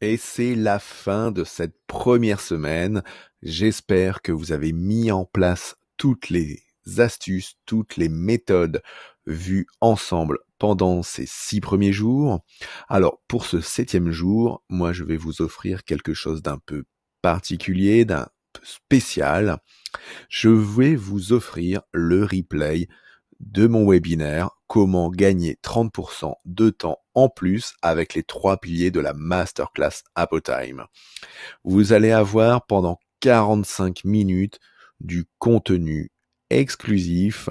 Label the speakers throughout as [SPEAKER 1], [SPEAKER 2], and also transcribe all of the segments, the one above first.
[SPEAKER 1] Et c'est la fin de cette première semaine. J'espère que vous avez mis en place toutes les astuces, toutes les méthodes vues ensemble pendant ces 6 premiers jours. Alors, pour ce 7e jour, moi, je vais vous offrir quelque chose d'un peu particulier, d'un peu spécial. Je vais vous offrir le replay de mon webinaire Comment gagner 30% de temps en plus avec les 3 piliers de la masterclass ApoTime. Vous allez avoir pendant 45 minutes du contenu exclusif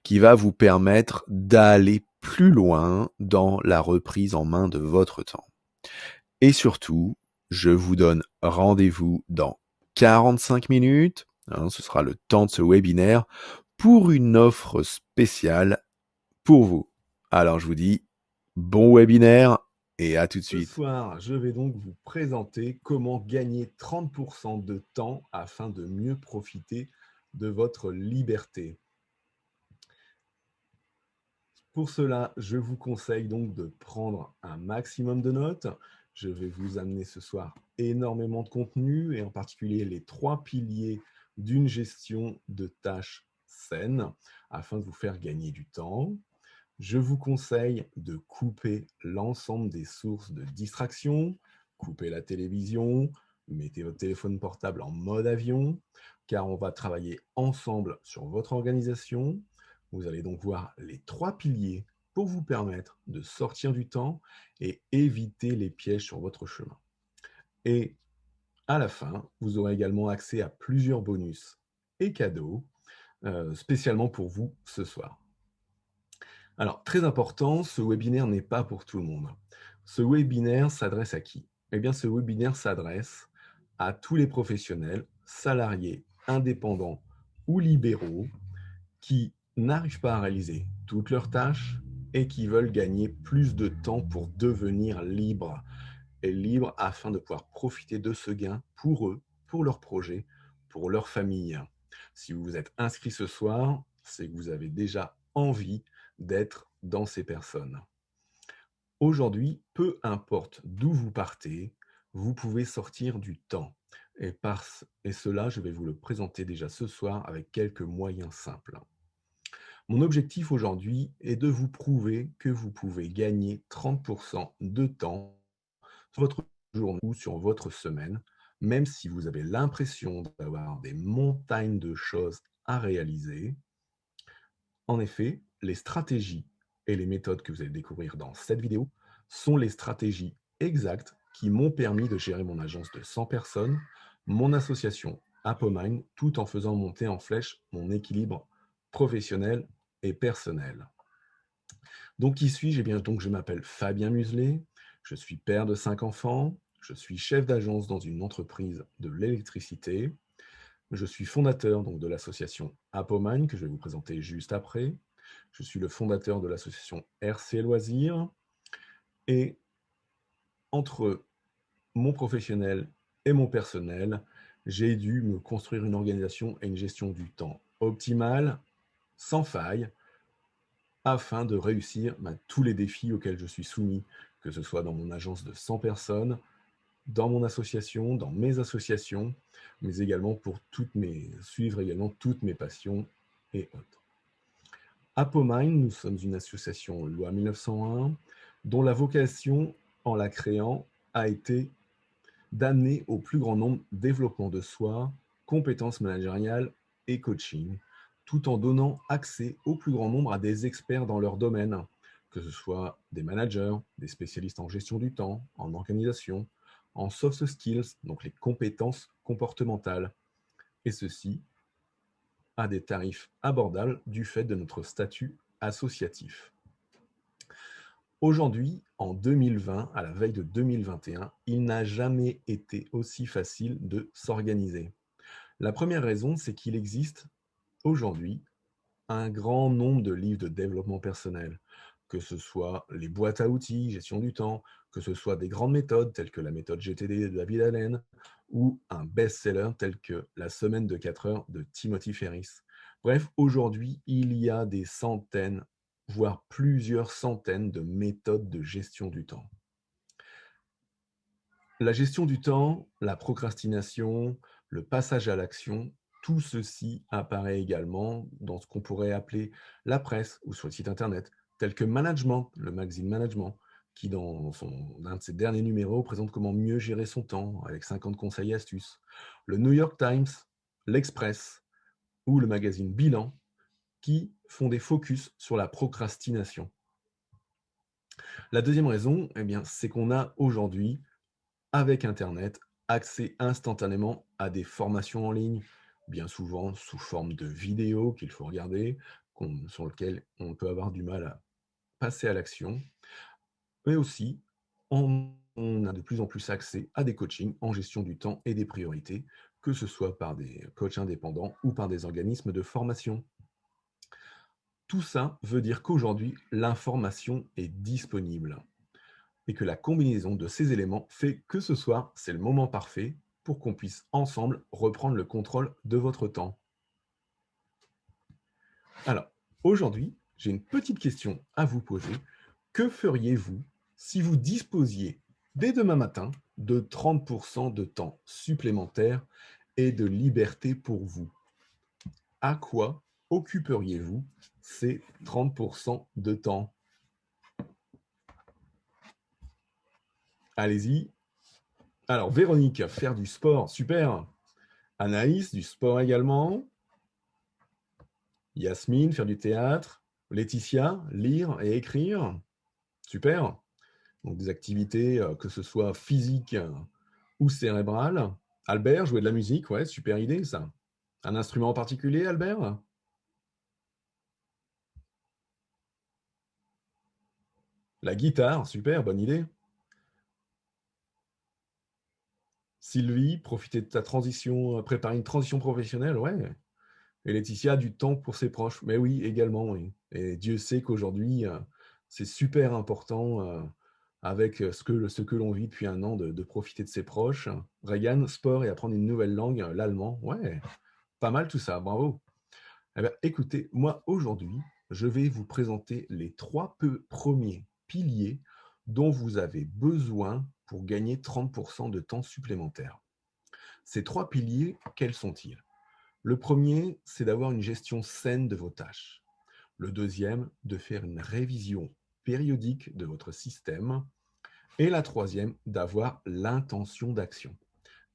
[SPEAKER 1] qui va vous permettre d'aller plus loin dans la reprise en main de votre temps. Et surtout, je vous donne rendez-vous dans 45 minutes, ce sera le temps de ce webinaire, pour une offre spéciale pour vous. Alors je vous dis bon webinaire et à tout de
[SPEAKER 2] Ce
[SPEAKER 1] suite.
[SPEAKER 2] soir, je vais donc vous présenter comment gagner 30% de temps afin de mieux profiter de votre liberté. Pour cela, je vous conseille donc de prendre un maximum de notes. Je vais vous amener ce soir énormément de contenu et en particulier les 3 piliers d'une gestion de tâches saine afin de vous faire gagner du temps. Je vous conseille de couper l'ensemble des sources de distraction, couper la télévision, mettez votre téléphone portable en mode avion, car on va travailler ensemble sur votre organisation. Vous allez donc voir les 3 piliers pour vous permettre de sortir du temps et éviter les pièges sur votre chemin. Et à la fin, vous aurez également accès à plusieurs bonus et cadeaux spécialement pour vous ce soir. Alors, très important, ce webinaire n'est pas pour tout le monde. Ce webinaire s'adresse à qui? Eh bien, ce webinaire s'adresse à tous les professionnels, salariés, indépendants ou libéraux qui n'arrivent pas à réaliser toutes leurs tâches et qui veulent gagner plus de temps pour devenir libres. Et libres afin de pouvoir profiter de ce gain pour eux, pour leurs projets, pour leur famille. Si vous vous êtes inscrit ce soir, c'est que vous avez déjà envie d'être dans ces personnes. Aujourd'hui, peu importe d'où vous partez, vous pouvez sortir du temps. Et cela, je vais vous le présenter déjà ce soir avec quelques moyens simples. Mon objectif aujourd'hui est de vous prouver que vous pouvez gagner 30% de temps sur votre journée ou sur votre semaine, même si vous avez l'impression d'avoir des montagnes de choses à réaliser. En effet, les stratégies et les méthodes que vous allez découvrir dans cette vidéo sont les stratégies exactes qui m'ont permis de gérer mon agence de 100 personnes, mon association Apomine, tout en faisant monter en flèche mon équilibre professionnel et personnel. Donc, qui suis-je? Eh bien, donc, je m'appelle Fabien Muselet, je suis père de 5 enfants, je suis chef d'agence dans une entreprise de l'électricité, je suis fondateur donc, de l'association Apomine, que je vais vous présenter juste après. Je suis le fondateur de l'association RC Loisirs. Et entre mon professionnel et mon personnel, j'ai dû me construire une organisation et une gestion du temps optimale, sans faille, afin de réussir tous les défis auxquels je suis soumis, que ce soit dans mon agence de 100 personnes, dans mon association, dans mes associations, mais également pour suivre également toutes mes passions et autres. Apomine, nous sommes une association loi 1901 dont la vocation, en la créant, a été d'amener au plus grand nombre développement de soi, compétences managériales et coaching, tout en donnant accès au plus grand nombre à des experts dans leur domaine, que ce soit des managers, des spécialistes en gestion du temps, en organisation, en soft skills, donc les compétences comportementales, et ceci à des tarifs abordables du fait de notre statut associatif. Aujourd'hui, en 2020, à la veille de 2021, il n'a jamais été aussi facile de s'organiser. La première raison, c'est qu'il existe aujourd'hui un grand nombre de livres de développement personnel, que ce soit les boîtes à outils, gestion du temps, que ce soit des grandes méthodes telles que la méthode GTD de David Allen, ou un best-seller tel que La semaine de 4 heures de Timothy Ferriss. Bref, aujourd'hui, il y a des centaines, voire plusieurs centaines de méthodes de gestion du temps. La gestion du temps, la procrastination, le passage à l'action, tout ceci apparaît également dans ce qu'on pourrait appeler la presse ou sur le site internet, tel que Management, le magazine Management, qui dans un de ses derniers numéros présente comment mieux gérer son temps avec 50 conseils et astuces. Le New York Times, l'Express ou le magazine Bilan qui font des focus sur la procrastination. La deuxième raison, eh bien, c'est qu'on a aujourd'hui avec internet, accès instantanément à des formations en ligne, bien souvent sous forme de vidéos qu'il faut regarder, sur lesquelles on peut avoir du mal à passer à l'action. Mais aussi, on a de plus en plus accès à des coachings en gestion du temps et des priorités, que ce soit par des coachs indépendants ou par des organismes de formation. Tout ça veut dire qu'aujourd'hui, l'information est disponible et que la combinaison de ces éléments fait que ce soir, c'est le moment parfait pour qu'on puisse ensemble reprendre le contrôle de votre temps. Alors, aujourd'hui, j'ai une petite question à vous poser. Que feriez-vous si vous disposiez dès demain matin de 30% de temps supplémentaire et de liberté pour vous? À quoi occuperiez-vous ces 30% de temps? Allez-y. Alors, Véronique, faire du sport, super. Anaïs, du sport également. Yasmine, faire du théâtre. Laetitia, lire et écrire. Super. Donc des activités, que ce soit physiques ou cérébrales. Albert, jouer de la musique, ouais, super idée ça. Un instrument en particulier, Albert? La guitare, super, bonne idée. Sylvie, profiter de ta transition, préparer une transition professionnelle, ouais. Et Laetitia, du temps pour ses proches. Mais oui, également, oui. Et Dieu sait qu'aujourd'hui, c'est super important, avec ce que l'on vit depuis un an, de profiter de ses proches. Reagan, sport et apprendre une nouvelle langue, l'allemand. Ouais, pas mal tout ça, bravo. Eh bien, écoutez, moi, aujourd'hui, je vais vous présenter les trois premiers piliers dont vous avez besoin pour gagner 30% de temps supplémentaire. Ces trois piliers, quels sont-ils? Le premier, c'est d'avoir une gestion saine de vos tâches. Le deuxième, de faire une révision périodique de votre système. Et la troisième, d'avoir l'intention d'action.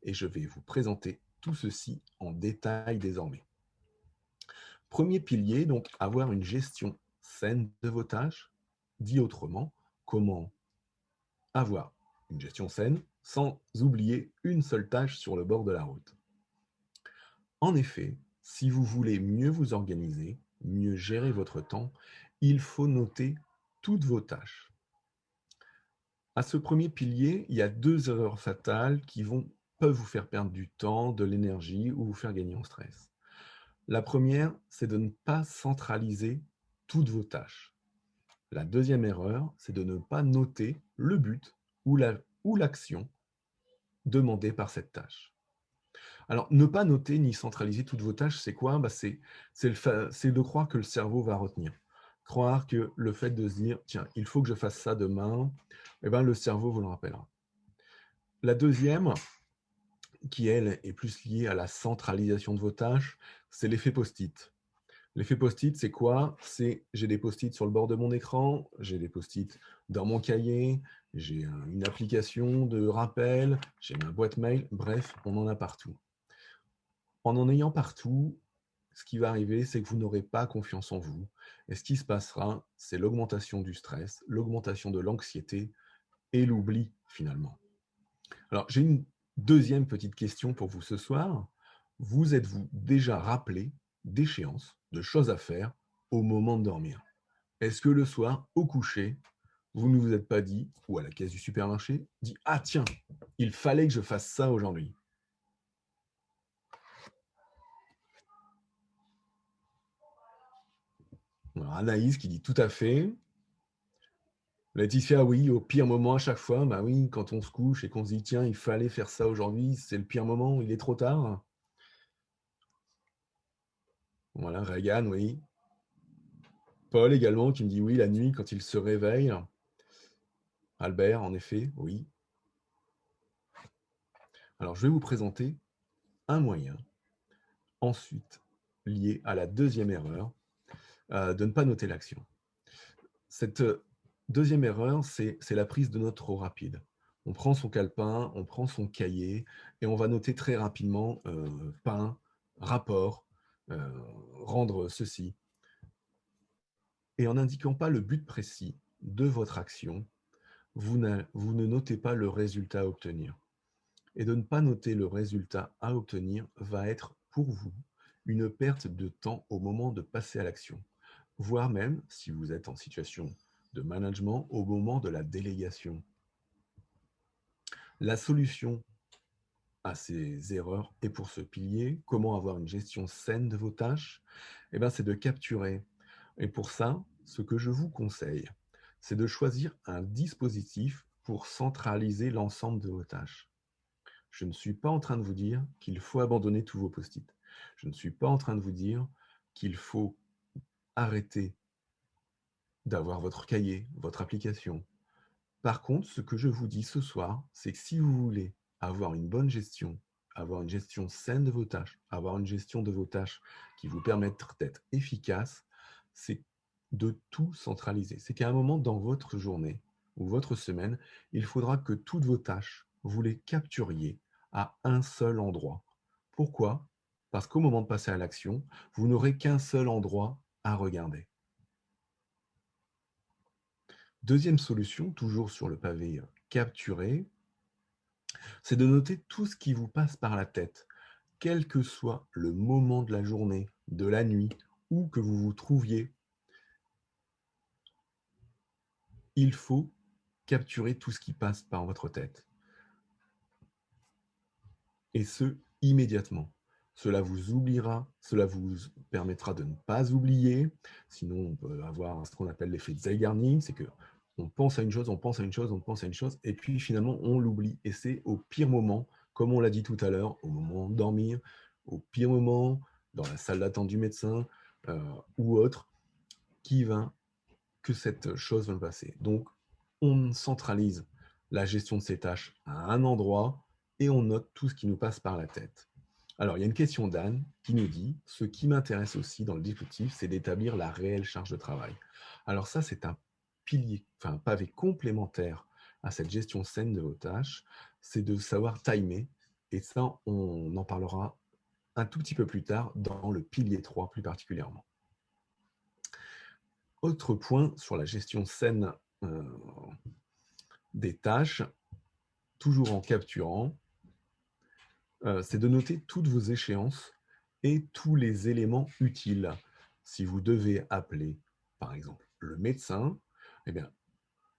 [SPEAKER 2] Et je vais vous présenter tout ceci en détail désormais. Premier pilier, donc avoir une gestion saine de vos tâches. Dit autrement, comment avoir une gestion saine sans oublier une seule tâche sur le bord de la route. En effet, si vous voulez mieux vous organiser, mieux gérer votre temps, il faut noter toutes vos tâches. À ce premier pilier, il y a deux erreurs fatales qui peuvent vous faire perdre du temps, de l'énergie ou vous faire gagner en stress. La première, c'est de ne pas centraliser toutes vos tâches. La deuxième erreur, c'est de ne pas noter le but ou l'action demandée par cette tâche. Alors, ne pas noter ni centraliser toutes vos tâches, c'est quoi? C'est de croire que le cerveau va retenir. Croire que le fait de se dire, tiens, il faut que je fasse ça demain, eh ben, le cerveau vous le rappellera. La deuxième, qui elle est plus liée à la centralisation de vos tâches, c'est l'effet post-it. L'effet post-it, c'est quoi? C'est j'ai des post-it sur le bord de mon écran, j'ai des post-it dans mon cahier, j'ai une application de rappel, j'ai ma boîte mail, bref, on en a partout. En ayant partout, ce qui va arriver, c'est que vous n'aurez pas confiance en vous. Et ce qui se passera, c'est l'augmentation du stress, l'augmentation de l'anxiété et l'oubli finalement. Alors, j'ai une deuxième petite question pour vous ce soir. Vous êtes-vous déjà rappelé d'échéances, de choses à faire au moment de dormir? Est-ce que le soir, au coucher, vous ne vous êtes pas dit, ou à la caisse du supermarché, dit: «Ah tiens, il fallait que je fasse ça aujourd'hui». Alors Anaïs qui dit: «Tout à fait». Laetitia: «Oui, au pire moment à chaque fois». Bah oui, quand on se couche et qu'on se dit: «Tiens, il fallait faire ça aujourd'hui», c'est le pire moment, il est trop tard. Voilà, Reagan, oui. Paul également qui me dit: «Oui, la nuit quand il se réveille». Albert, en effet, oui. Alors, je vais vous présenter un moyen, ensuite, lié à la deuxième erreur, de ne pas noter l'action. Cette deuxième erreur, c'est la prise de notes trop rapide. On prend son calepin, on prend son cahier et on va noter très rapidement pain, rapport, euh, rendre ceci. Et en n'indiquant pas le but précis de votre action, vous ne notez pas le résultat à obtenir. Et de ne pas noter le résultat à obtenir va être pour vous une perte de temps au moment de passer à l'action, voire même, si vous êtes en situation de management, au moment de la délégation. La solution à ces erreurs et pour ce pilier, comment avoir une gestion saine de vos tâches, c'est de capturer. Et pour ça, ce que je vous conseille, c'est de choisir un dispositif pour centraliser l'ensemble de vos tâches. Je ne suis pas en train de vous dire qu'il faut abandonner tous vos post-it. Je ne suis pas en train de vous dire qu'il faut arrêter d'avoir votre cahier, votre application. Par contre, ce que je vous dis ce soir, c'est que si vous voulez avoir une bonne gestion, avoir une gestion saine de vos tâches, avoir une gestion de vos tâches qui vous permettent d'être efficace, c'est de tout centraliser. C'est qu'à un moment dans votre journée ou votre semaine, il faudra que toutes vos tâches, vous les capturiez à un seul endroit. Pourquoi? Parce qu'au moment de passer à l'action, vous n'aurez qu'un seul endroit à regarder. Deuxième solution, toujours sur le pavé capturé, c'est de noter tout ce qui vous passe par la tête, quel que soit le moment de la journée, de la nuit, où que vous vous trouviez. Il faut capturer tout ce qui passe par votre tête. Et ce, immédiatement. Cela vous oubliera, cela vous permettra de ne pas oublier. Sinon, on peut avoir ce qu'on appelle l'effet Zeigarnik, c'est que on pense à une chose, on pense à une chose, on pense à une chose, et puis finalement, on l'oublie. Et c'est au pire moment, comme on l'a dit tout à l'heure, au moment de dormir, au pire moment, dans la salle d'attente du médecin ou autre, que cette chose va passer. Donc, on centralise la gestion de ces tâches à un endroit et on note tout ce qui nous passe par la tête. Alors, il y a une question d'Anne qui nous dit: ce qui m'intéresse aussi dans le dispositif, c'est d'établir la réelle charge de travail. Alors, ça, c'est un pilier, enfin, un pavé complémentaire à cette gestion saine de vos tâches, c'est de savoir timer. Et ça, on en parlera un tout petit peu plus tard dans le pilier 3 plus particulièrement. Autre point sur la gestion saine des tâches, toujours en capturant, c'est de noter toutes vos échéances et tous les éléments utiles. Si vous devez appeler, par exemple, le médecin, eh bien,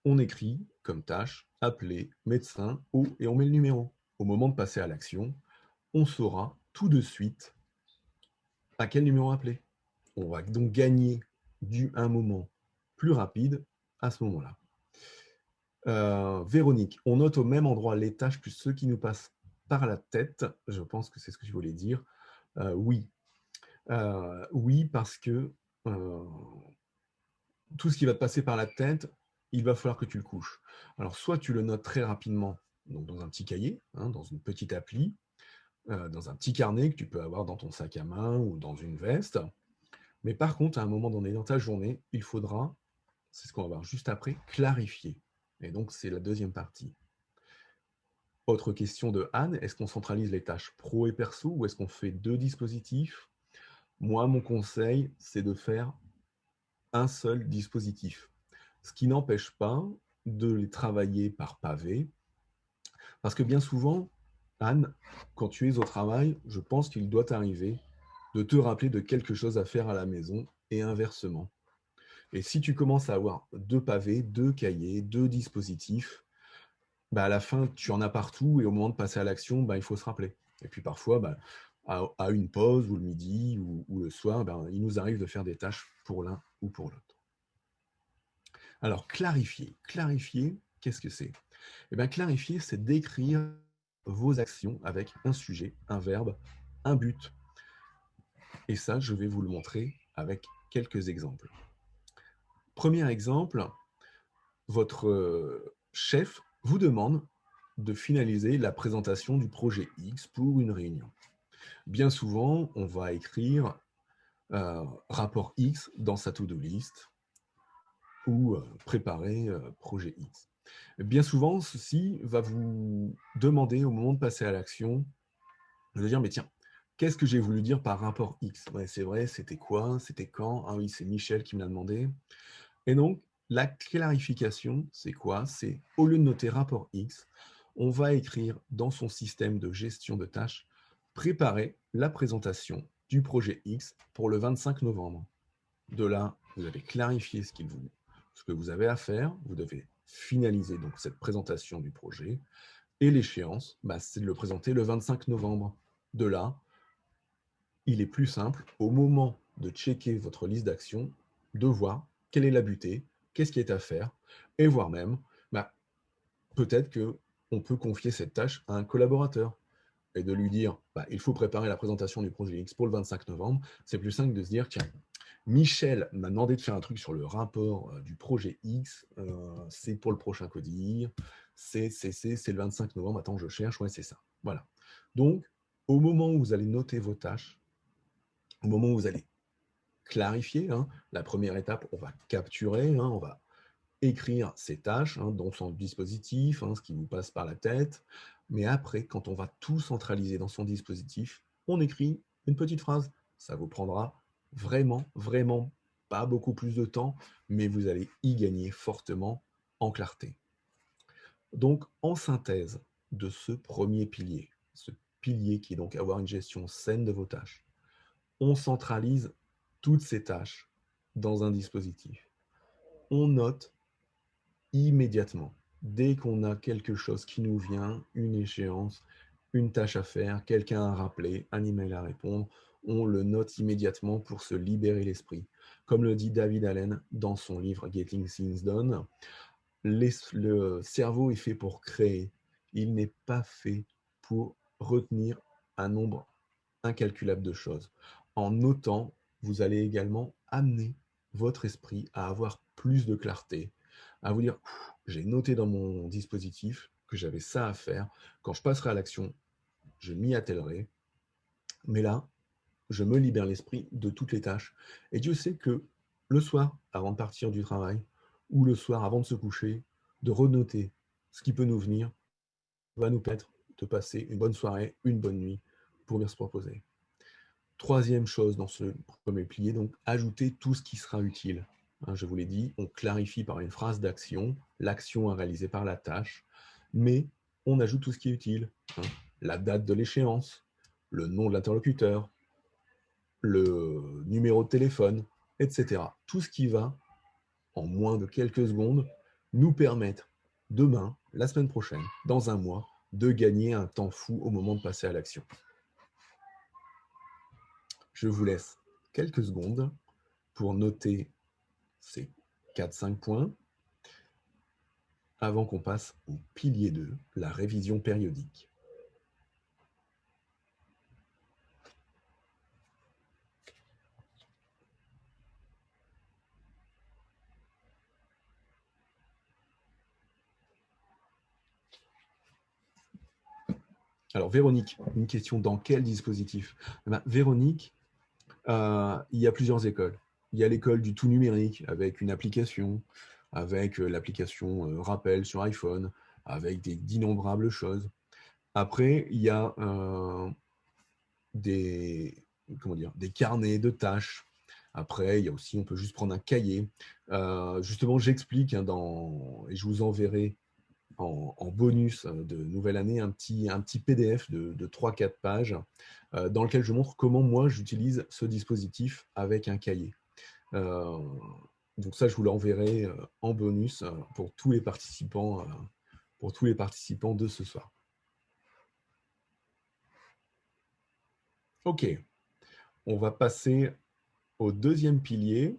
[SPEAKER 2] on écrit comme tâche appeler médecin au et on met le numéro. Au moment de passer à l'action, on saura tout de suite à quel numéro appeler. On va donc gagner un moment plus rapide à ce moment-là. Véronique, on note au même endroit les tâches plus ceux qui nous passent par la tête. Je pense que c'est ce que je voulais dire. Oui. Oui, parce que tout ce qui va te passer par la tête, il va falloir que tu le couches. Alors, soit tu le notes très rapidement, donc dans un petit cahier, dans une petite appli, dans un petit carnet que tu peux avoir dans ton sac à main ou dans une veste. Mais par contre, à un moment donné dans ta journée, il faudra, c'est ce qu'on va voir juste après, clarifier. Et donc, c'est la deuxième partie. Autre question de Anne, est-ce qu'on centralise les tâches pro et perso ou est-ce qu'on fait deux dispositifs? Moi, mon conseil, c'est de faire un seul dispositif. Ce qui n'empêche pas de les travailler par pavé, parce que bien souvent, Anne, quand tu es au travail, je pense qu'il doit t'arriver de te rappeler de quelque chose à faire à la maison et inversement. Et si tu commences à avoir deux pavés, deux cahiers, deux dispositifs, à la fin, tu en as partout et au moment de passer à l'action, il faut se rappeler. Et puis parfois, à une pause ou le midi ou le soir, il nous arrive de faire des tâches pour l'un ou pour l'autre. Alors, clarifier. Clarifier, qu'est-ce que c'est? Clarifier, c'est d'écrire vos actions avec un sujet, un verbe, un but. Et ça, je vais vous le montrer avec quelques exemples. Premier exemple, votre chef vous demande de finaliser la présentation du projet X pour une réunion. Bien souvent, on va écrire rapport X dans sa to-do list ou préparer projet X. Bien souvent, ceci va vous demander au moment de passer à l'action de dire, mais tiens, qu'est-ce que j'ai voulu dire par rapport X? Ouais, c'est vrai, c'était quoi? C'était quand? Ah oui, c'est Michel qui me l'a demandé. Et donc, la clarification, c'est quoi? C'est au lieu de noter rapport X, on va écrire dans son système de gestion de tâches, préparer la présentation du projet X pour le 25 novembre. De là, vous avez clarifié ce que vous avez à faire. Vous devez finaliser donc cette présentation du projet. Et l'échéance, c'est de le présenter le 25 novembre. De là, il est plus simple, au moment de checker votre liste d'actions, de voir quelle est la butée, qu'est-ce qui est à faire, et voire même, peut-être qu'on peut confier cette tâche à un collaborateur et de lui dire, il faut préparer la présentation du projet X pour le 25 novembre. C'est plus simple de se dire, tiens, Michel m'a demandé de faire un truc sur le rapport du projet X, c'est pour le prochain CODIR, c'est le 25 novembre, attends, je cherche, ouais, c'est ça. Voilà. Donc, au moment où vous allez noter vos tâches, au moment où vous allez clarifier, la première étape, on va capturer, on va écrire ces tâches dans son dispositif, ce qui vous passe par la tête. Mais après, quand on va tout centraliser dans son dispositif, on écrit une petite phrase. Ça vous prendra vraiment, vraiment pas beaucoup plus de temps, mais vous allez y gagner fortement en clarté. Donc, en synthèse de ce premier pilier, ce pilier qui est donc avoir une gestion saine de vos tâches, on centralise toutes ces tâches dans un dispositif. On note immédiatement, dès qu'on a quelque chose qui nous vient, une échéance, une tâche à faire, quelqu'un à rappeler, un email à répondre, on le note immédiatement pour se libérer l'esprit. Comme le dit David Allen dans son livre Getting Things Done, le cerveau est fait pour créer, il n'est pas fait pour retenir un nombre incalculable de choses. En notant, vous allez également amener votre esprit à avoir plus de clarté, à vous dire, j'ai noté dans mon dispositif que j'avais ça à faire. Quand je passerai à l'action, je m'y attellerai. Mais là, je me libère l'esprit de toutes les tâches. Et Dieu sait que le soir, avant de partir du travail, ou le soir, avant de se coucher, de renoter ce qui peut nous venir, va nous permettre de passer une bonne soirée, une bonne nuit, pour bien se proposer. Troisième chose dans ce premier pilier, donc ajouter tout ce qui sera utile. Je vous l'ai dit, on clarifie par une phrase d'action, l'action à réaliser par la tâche, mais on ajoute tout ce qui est utile. La date de l'échéance, le nom de l'interlocuteur, le numéro de téléphone, etc. Tout ce qui va, en moins de quelques secondes, nous permettre demain, la semaine prochaine, dans un mois, de gagner un temps fou au moment de passer à l'action. Je vous laisse quelques secondes pour noter ces 4-5 points avant qu'on passe au pilier 2, la révision périodique. Alors Véronique, une question, dans quel dispositif? Véronique, il y a plusieurs écoles. Il y a l'école du tout numérique avec une application, avec l'application Rappel sur iPhone, avec d'innombrables choses. Après, il y a des carnets de tâches. Après, il y a aussi, on peut juste prendre un cahier. Justement, j'explique et je vous enverrai en bonus de nouvelle année un petit PDF de 3-4 pages dans lequel je montre comment moi j'utilise ce dispositif avec un cahier. Donc ça, je vous l'enverrai en bonus pour tous les participants de ce soir. Ok, on va passer au deuxième pilier.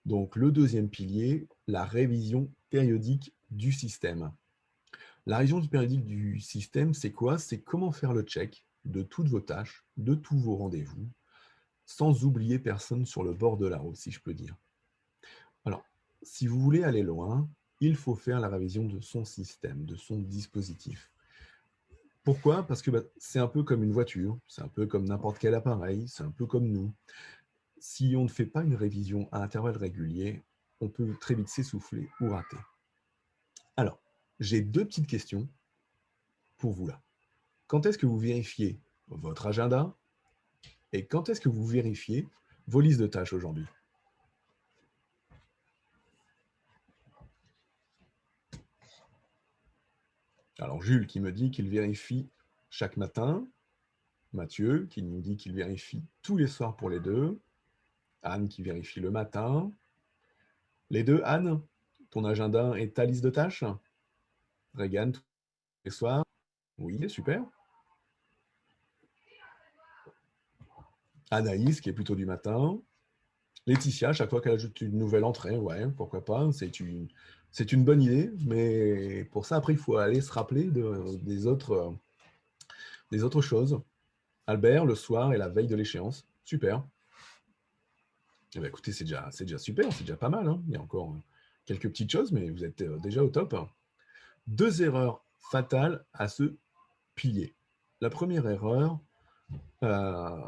[SPEAKER 2] Donc le deuxième pilier, la révision périodique du système. La révision périodique du système, c'est quoi? C'est comment faire le check de toutes vos tâches, de tous vos rendez-vous, sans oublier personne sur le bord de la route, si je peux dire. Alors, si vous voulez aller loin, il faut faire la révision de son système, de son dispositif. Pourquoi? Parce que c'est un peu comme une voiture, c'est un peu comme n'importe quel appareil, c'est un peu comme nous. Si on ne fait pas une révision à intervalles réguliers, on peut très vite s'essouffler ou rater. Alors, j'ai 2 petites questions pour vous là. Quand est-ce que vous vérifiez votre agenda et quand est-ce que vous vérifiez vos listes de tâches aujourd'hui? Alors Jules qui me dit qu'il vérifie chaque matin, Mathieu qui nous dit qu'il vérifie tous les soirs pour les 2, Anne qui vérifie le matin. Les 2, Anne, ton agenda et ta liste de tâches? Regan, tous les soirs? Oui, super. Anaïs qui est plutôt du matin. Laetitia, chaque fois qu'elle ajoute une nouvelle entrée, ouais, pourquoi pas, c'est une bonne idée, mais pour ça, après, il faut aller se rappeler des autres choses. Albert, le soir et la veille de l'échéance, super. Eh ben, écoutez, c'est déjà super, c'est déjà pas mal, hein. Il y a encore quelques petites choses, mais vous êtes déjà au top. 2 erreurs fatales à ce pilier. La première erreur,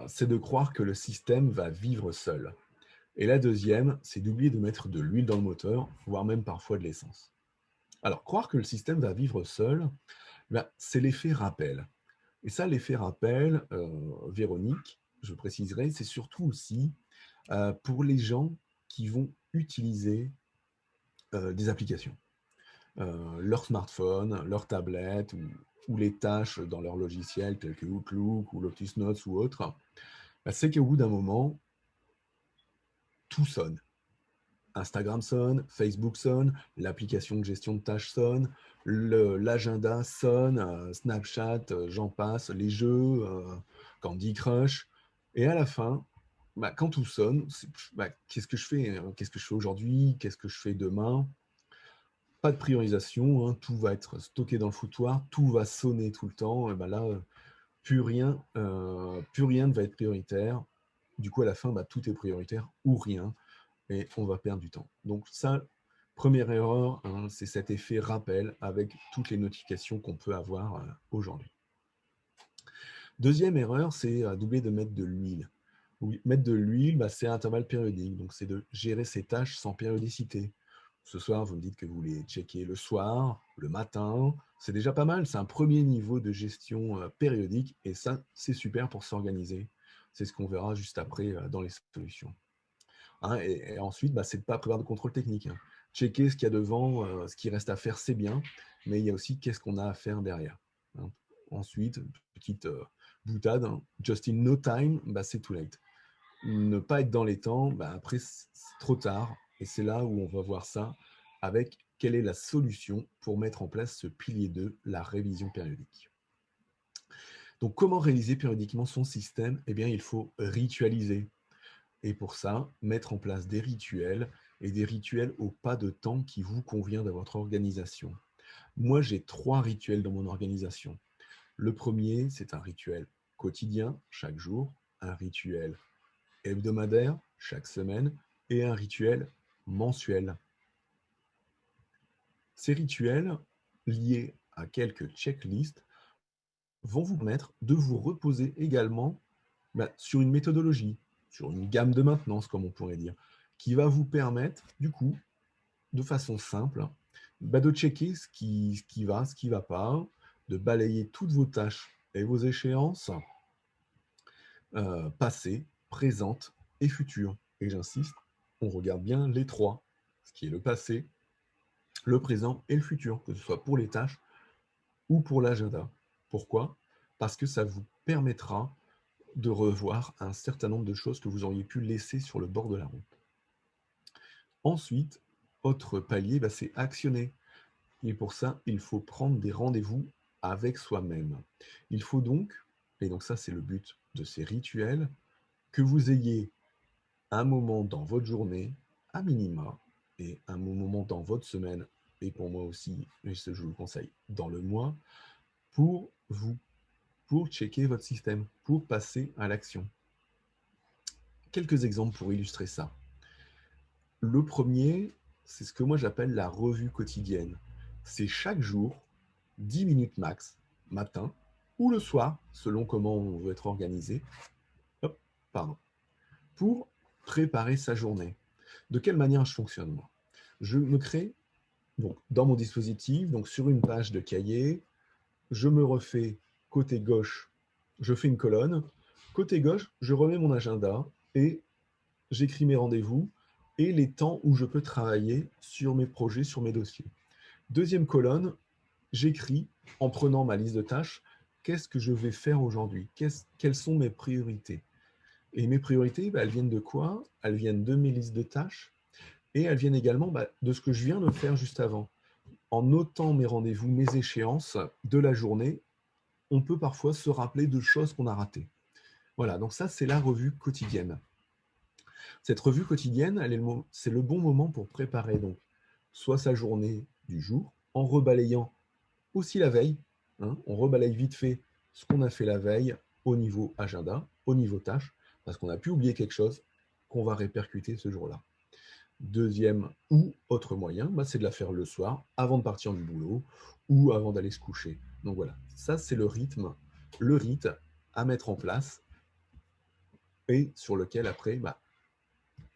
[SPEAKER 2] c'est de croire que le système va vivre seul. Et la deuxième, c'est d'oublier de mettre de l'huile dans le moteur, voire même parfois de l'essence. Alors, croire que le système va vivre seul, c'est l'effet rappel. Et ça, l'effet rappel, Véronique, je préciserai, c'est surtout aussi pour les gens qui vont utiliser des applications. Leur smartphone, leur tablette ou les tâches dans leur logiciel tels que Outlook ou Lotus Notes ou autres, c'est qu'au bout d'un moment, tout sonne. Instagram sonne, Facebook sonne, l'application de gestion de tâches sonne, l'agenda sonne, Snapchat, j'en passe, les jeux, Candy Crush. Et à la fin, quand tout sonne, qu'est-ce que je fais? Qu'est-ce que je fais aujourd'hui? Qu'est-ce que je fais demain? Pas de priorisation, hein, tout va être stocké dans le foutoir, tout va sonner tout le temps. Et là, plus rien ne va être prioritaire. Du coup, à la fin, tout est prioritaire ou rien et on va perdre du temps. Donc ça, première erreur, hein, c'est cet effet rappel avec toutes les notifications qu'on peut avoir aujourd'hui. Deuxième erreur, c'est d'oublier de mettre de l'huile. Mettre de l'huile, c'est à intervalles périodiques, donc c'est de gérer ses tâches sans périodicité. Ce soir, vous me dites que vous les checkez le soir, le matin, c'est déjà pas mal, c'est un premier niveau de gestion périodique, et ça, c'est super pour s'organiser. C'est ce qu'on verra juste après dans les solutions. Hein, et ensuite, c'est de ne pas prévoir de contrôle technique, hein. Checker ce qu'il y a devant, ce qui reste à faire, c'est bien, mais il y a aussi qu'est-ce qu'on a à faire derrière, hein. Ensuite, petite boutade, hein, just in no time, c'est too late. Ne pas être dans les temps, après, c'est trop tard, et c'est là où on va voir ça avec quelle est la solution pour mettre en place ce pilier 2, la révision périodique. Donc, comment réaliser périodiquement son système? Eh bien, il faut ritualiser. Et pour ça, mettre en place des rituels et des rituels au pas de temps qui vous convient dans votre organisation. Moi, j'ai 3 rituels dans mon organisation. Le premier, c'est un rituel quotidien, chaque jour, un rituel hebdomadaire, chaque semaine, et un rituel mensuel. Ces rituels, liés à quelques checklists, vont vous permettre de vous reposer également sur une méthodologie, sur une gamme de maintenance, comme on pourrait dire, qui va vous permettre, du coup, de façon simple, de checker ce qui va, ce qui ne va pas, de balayer toutes vos tâches et vos échéances passées, présentes et futures. Et j'insiste, on regarde bien les 3, ce qui est le passé, le présent et le futur, que ce soit pour les tâches ou pour l'agenda. Pourquoi? Parce que ça vous permettra de revoir un certain nombre de choses que vous auriez pu laisser sur le bord de la route. Ensuite, autre palier, c'est actionner. Et pour ça, il faut prendre des rendez-vous avec soi-même. Il faut donc, et donc ça c'est le but de ces rituels, que vous ayez un moment dans votre journée, à minima, et un moment dans votre semaine, et pour moi aussi, et ce je vous le conseille, dans le mois, pour vous, pour checker votre système, pour passer à l'action. Quelques exemples pour illustrer ça. Le premier, c'est ce que moi j'appelle la revue quotidienne. C'est chaque jour, 10 minutes max, matin ou le soir, selon comment on veut être organisé, hop, pardon, pour préparer sa journée. De quelle manière je fonctionne, moi? Je me crée, donc, dans mon dispositif, donc sur une page de cahier, je me refais côté gauche, je fais une colonne. Côté gauche, je remets mon agenda et j'écris mes rendez-vous et les temps où je peux travailler sur mes projets, sur mes dossiers. Deuxième colonne, j'écris en prenant ma liste de tâches, qu'est-ce que je vais faire aujourd'hui? Quelles sont mes priorités? Et mes priorités, elles viennent de quoi? Elles viennent de mes listes de tâches et elles viennent également de ce que je viens de faire juste avant. En notant mes rendez-vous, mes échéances de la journée, on peut parfois se rappeler de choses qu'on a ratées. Voilà, donc ça, c'est la revue quotidienne. Cette revue quotidienne, c'est le bon moment pour préparer donc soit sa journée du jour, en rebalayant aussi la veille. Hein, on rebalaye vite fait ce qu'on a fait la veille au niveau agenda, au niveau tâche, parce qu'on a pu oublier quelque chose qu'on va répercuter ce jour-là. Deuxième ou autre moyen, c'est de la faire le soir, avant de partir du boulot ou avant d'aller se coucher. Donc voilà, ça c'est le rythme, le rite à mettre en place et sur lequel après,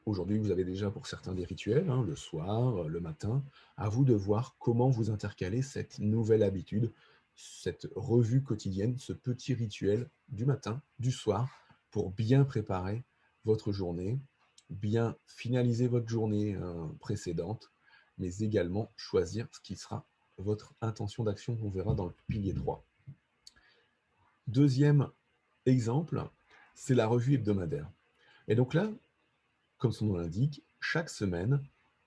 [SPEAKER 2] aujourd'hui vous avez déjà pour certains des rituels, hein, le soir, le matin, à vous de voir comment vous intercaler cette nouvelle habitude, cette revue quotidienne, ce petit rituel du matin, du soir, pour bien préparer votre journée, bien finaliser votre journée précédente, mais également choisir ce qui sera votre intention d'action qu'on verra dans le pilier 3. Deuxième exemple, c'est la revue hebdomadaire. Et donc là, comme son nom l'indique, chaque semaine,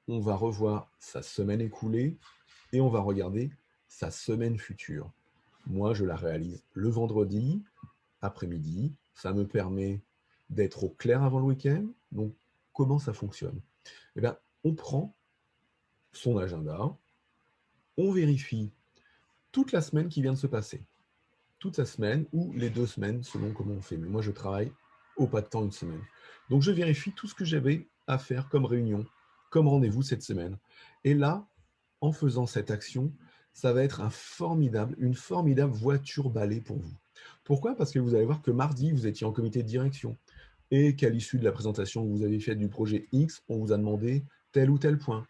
[SPEAKER 2] on va revoir sa semaine écoulée et on va regarder sa semaine future. Moi, je la réalise le vendredi après-midi. Ça me permet d'être au clair avant le week-end. Donc, comment ça fonctionne? Eh bien, on prend son agenda, on vérifie toute la semaine qui vient de se passer. Toute la semaine ou les 2 semaines, selon comment on fait. Mais moi, je travaille au pas de temps une semaine. Donc, je vérifie tout ce que j'avais à faire comme réunion, comme rendez-vous cette semaine. Et là, en faisant cette action, ça va être une formidable voiture balai pour vous. Pourquoi? Parce que vous allez voir que mardi, vous étiez en comité de direction et qu'à l'issue de la présentation que vous avez faite du projet X, on vous a demandé tel ou tel point.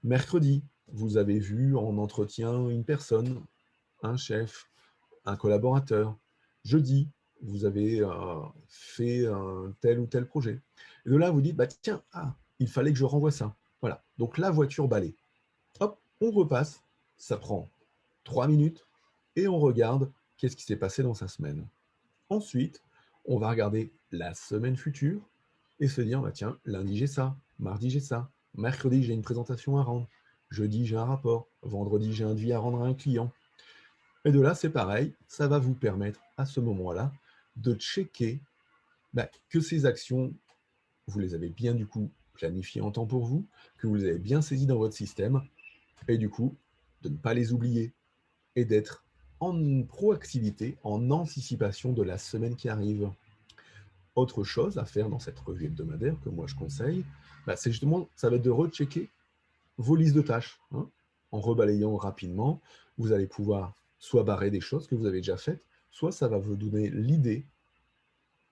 [SPEAKER 2] Mercredi, vous avez vu en entretien une personne, un chef, un collaborateur. Jeudi, vous avez fait un tel ou tel projet. Et de là, vous dites, tiens, il fallait que je renvoie ça. Voilà. Donc la voiture balai. Hop, on repasse. Ça prend 3 minutes et on regarde qu'est-ce qui s'est passé dans sa semaine. Ensuite, on va regarder la semaine future et se dire, tiens, lundi j'ai ça, mardi j'ai ça, mercredi j'ai une présentation à rendre, jeudi j'ai un rapport, vendredi j'ai un devis à rendre à un client. Et de là, c'est pareil, ça va vous permettre à ce moment-là de checker que ces actions, vous les avez bien du coup planifiées en temps pour vous, que vous les avez bien saisies dans votre système, et du coup, de ne pas les oublier et d'être en proactivité, en anticipation de la semaine qui arrive. Autre chose à faire dans cette revue hebdomadaire que moi je conseille, c'est justement, ça va être de rechecker vos listes de tâches. Hein. En rebalayant rapidement, vous allez pouvoir soit barrer des choses que vous avez déjà faites, soit ça va vous donner l'idée,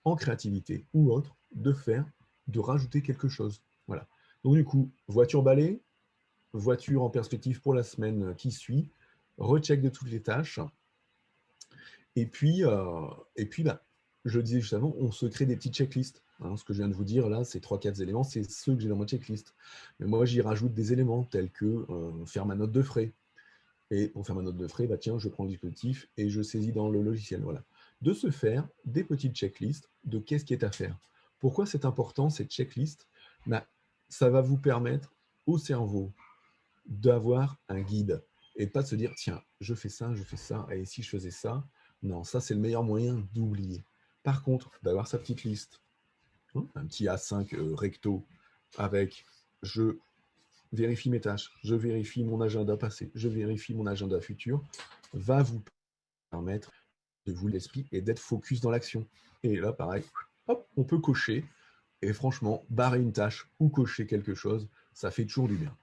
[SPEAKER 2] en créativité ou autre, de rajouter quelque chose. Voilà. Donc du coup, voiture balai, voiture en perspective pour la semaine qui suit, recheck de toutes les tâches, et puis, je disais juste avant, on se crée des petites checklists. Hein. Ce que je viens de vous dire là, ces 3-4 éléments, c'est ceux que j'ai dans ma checklist. Mais moi, j'y rajoute des éléments tels que faire ma note de frais. Et pour faire ma note de frais, tiens, je prends le dispositif et je saisis dans le logiciel. Voilà. De se faire des petites checklists de qu'est-ce qui est à faire. Pourquoi c'est important, cette checklist? Ça va vous permettre au cerveau d'avoir un guide et pas de se dire, tiens, je fais ça, et si je faisais ça? Non, ça, c'est le meilleur moyen d'oublier. Par contre, d'avoir sa petite liste, hein, un petit A5 recto avec je vérifie mes tâches, je vérifie mon agenda passé, je vérifie mon agenda futur, va vous permettre de vous l'esprit et d'être focus dans l'action. Et là, pareil, hop, on peut cocher. Et franchement, barrer une tâche ou cocher quelque chose, ça fait toujours du bien.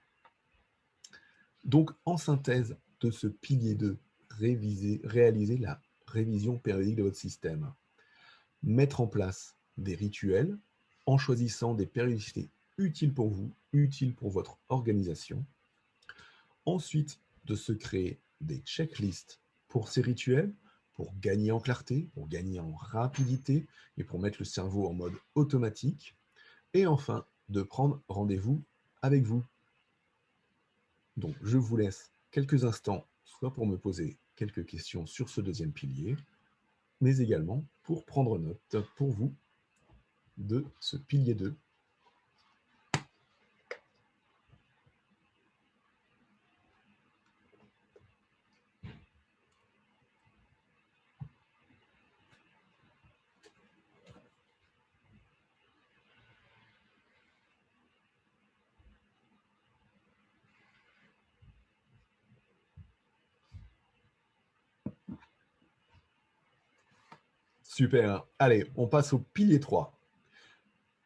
[SPEAKER 2] Donc, en synthèse de ce pilier 2, réaliser la révision périodique de votre système. Mettre en place des rituels en choisissant des périodicités utiles pour vous, utiles pour votre organisation. Ensuite, de se créer des checklists pour ces rituels, pour gagner en clarté, pour gagner en rapidité et pour mettre le cerveau en mode automatique. Et enfin, de prendre rendez-vous avec vous. Donc, je vous laisse quelques instants, soit pour me poser quelques questions sur ce deuxième pilier, mais également pour prendre note pour vous de ce pilier 2. Super. Allez, on passe au pilier 3.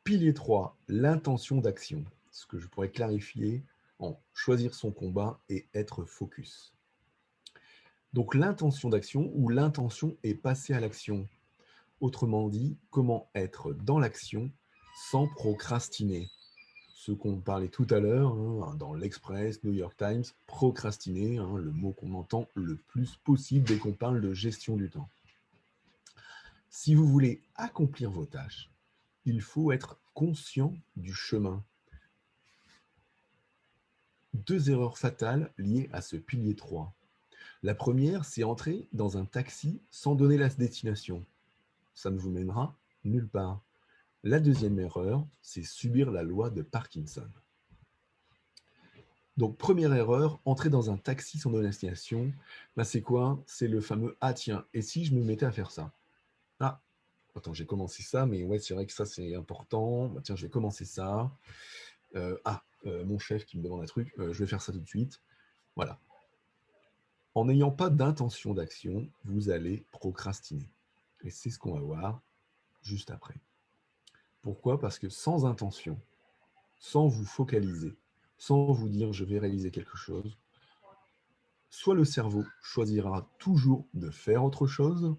[SPEAKER 2] Pilier 3, l'intention d'action. Ce que je pourrais clarifier en choisir son combat et être focus. Donc l'intention d'action ou l'intention est passer à l'action. Autrement dit, comment être dans l'action sans procrastiner. Ce qu'on parlait tout à l'heure dans l'Express, New York Times, procrastiner, le mot qu'on entend le plus possible dès qu'on parle de gestion du temps. Si vous voulez accomplir vos tâches, il faut être conscient du chemin. 2 erreurs fatales liées à ce pilier 3. La première, c'est entrer dans un taxi sans donner la destination. Ça ne vous mènera nulle part. La deuxième erreur, c'est subir la loi de Parkinson. Donc, première erreur, entrer dans un taxi sans donner la destination, c'est quoi? C'est le fameux « Ah tiens, et si je me mettais à faire ça ?» Ah, attends, j'ai commencé ça, mais ouais, c'est vrai que ça, c'est important. Bah, tiens, je vais commencer ça. Mon chef qui me demande un truc, je vais faire ça tout de suite. Voilà. En n'ayant pas d'intention d'action, vous allez procrastiner. Et c'est ce qu'on va voir juste après. Pourquoi? Parce que sans intention, sans vous focaliser, sans vous dire je vais réaliser quelque chose, soit le cerveau choisira toujours de faire autre chose,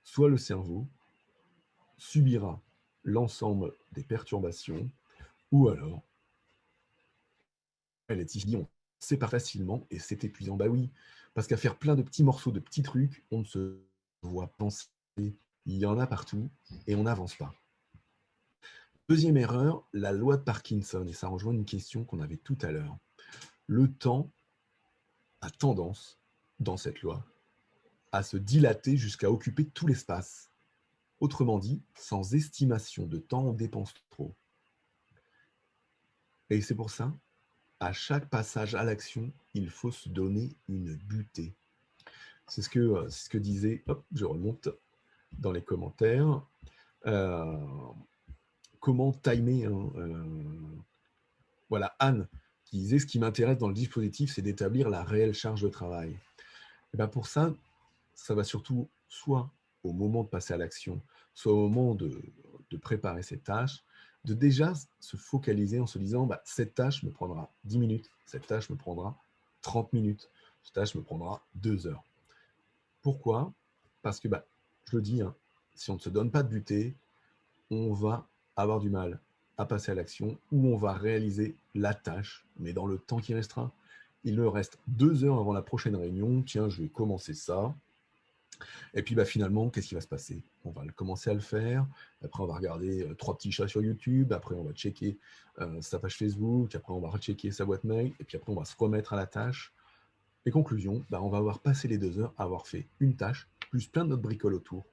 [SPEAKER 2] soit le cerveau subira l'ensemble des perturbations, ou alors elle est ici, on sépare facilement et c'est épuisant. Bah oui, parce qu'à faire plein de petits morceaux, de petits trucs, on ne se voit penser. Il y en a partout et on n'avance pas. Deuxième erreur, la loi de Parkinson, et ça rejoint une question qu'on avait tout à l'heure. Le temps a tendance, dans cette loi, à se dilater jusqu'à occuper tout l'espace. Autrement dit, sans estimation de temps, on dépense trop. Et c'est pour ça, à chaque passage à l'action, il faut se donner une butée. C'est ce que disait, hop, je remonte dans les commentaires, comment timer. Voilà, Anne, qui disait ce qui m'intéresse dans le dispositif, c'est d'établir la réelle charge de travail. Et bien pour ça, ça va surtout soit au moment de passer à l'action, soit au moment de préparer ces tâches, de déjà se focaliser en se disant cette tâche me prendra 10 minutes, cette tâche me prendra 30 minutes, cette tâche me prendra 2 heures. Pourquoi? Parce que, je le dis, si on ne se donne pas de butée, on va avoir du mal à passer à l'action ou on va réaliser la tâche, mais dans le temps qui restera. Il me reste 2 heures avant la prochaine réunion. Tiens, je vais commencer ça. Et puis finalement, qu'est-ce qui va se passer? On va commencer à le faire. Après, on va regarder 3 petits chats sur YouTube. Après, on va checker sa page Facebook. Après, on va rechecker sa boîte mail. Et puis après, on va se remettre à la tâche. Et conclusion, on va avoir passé les 2 heures à avoir fait une tâche, plus plein d'autres bricoles autour.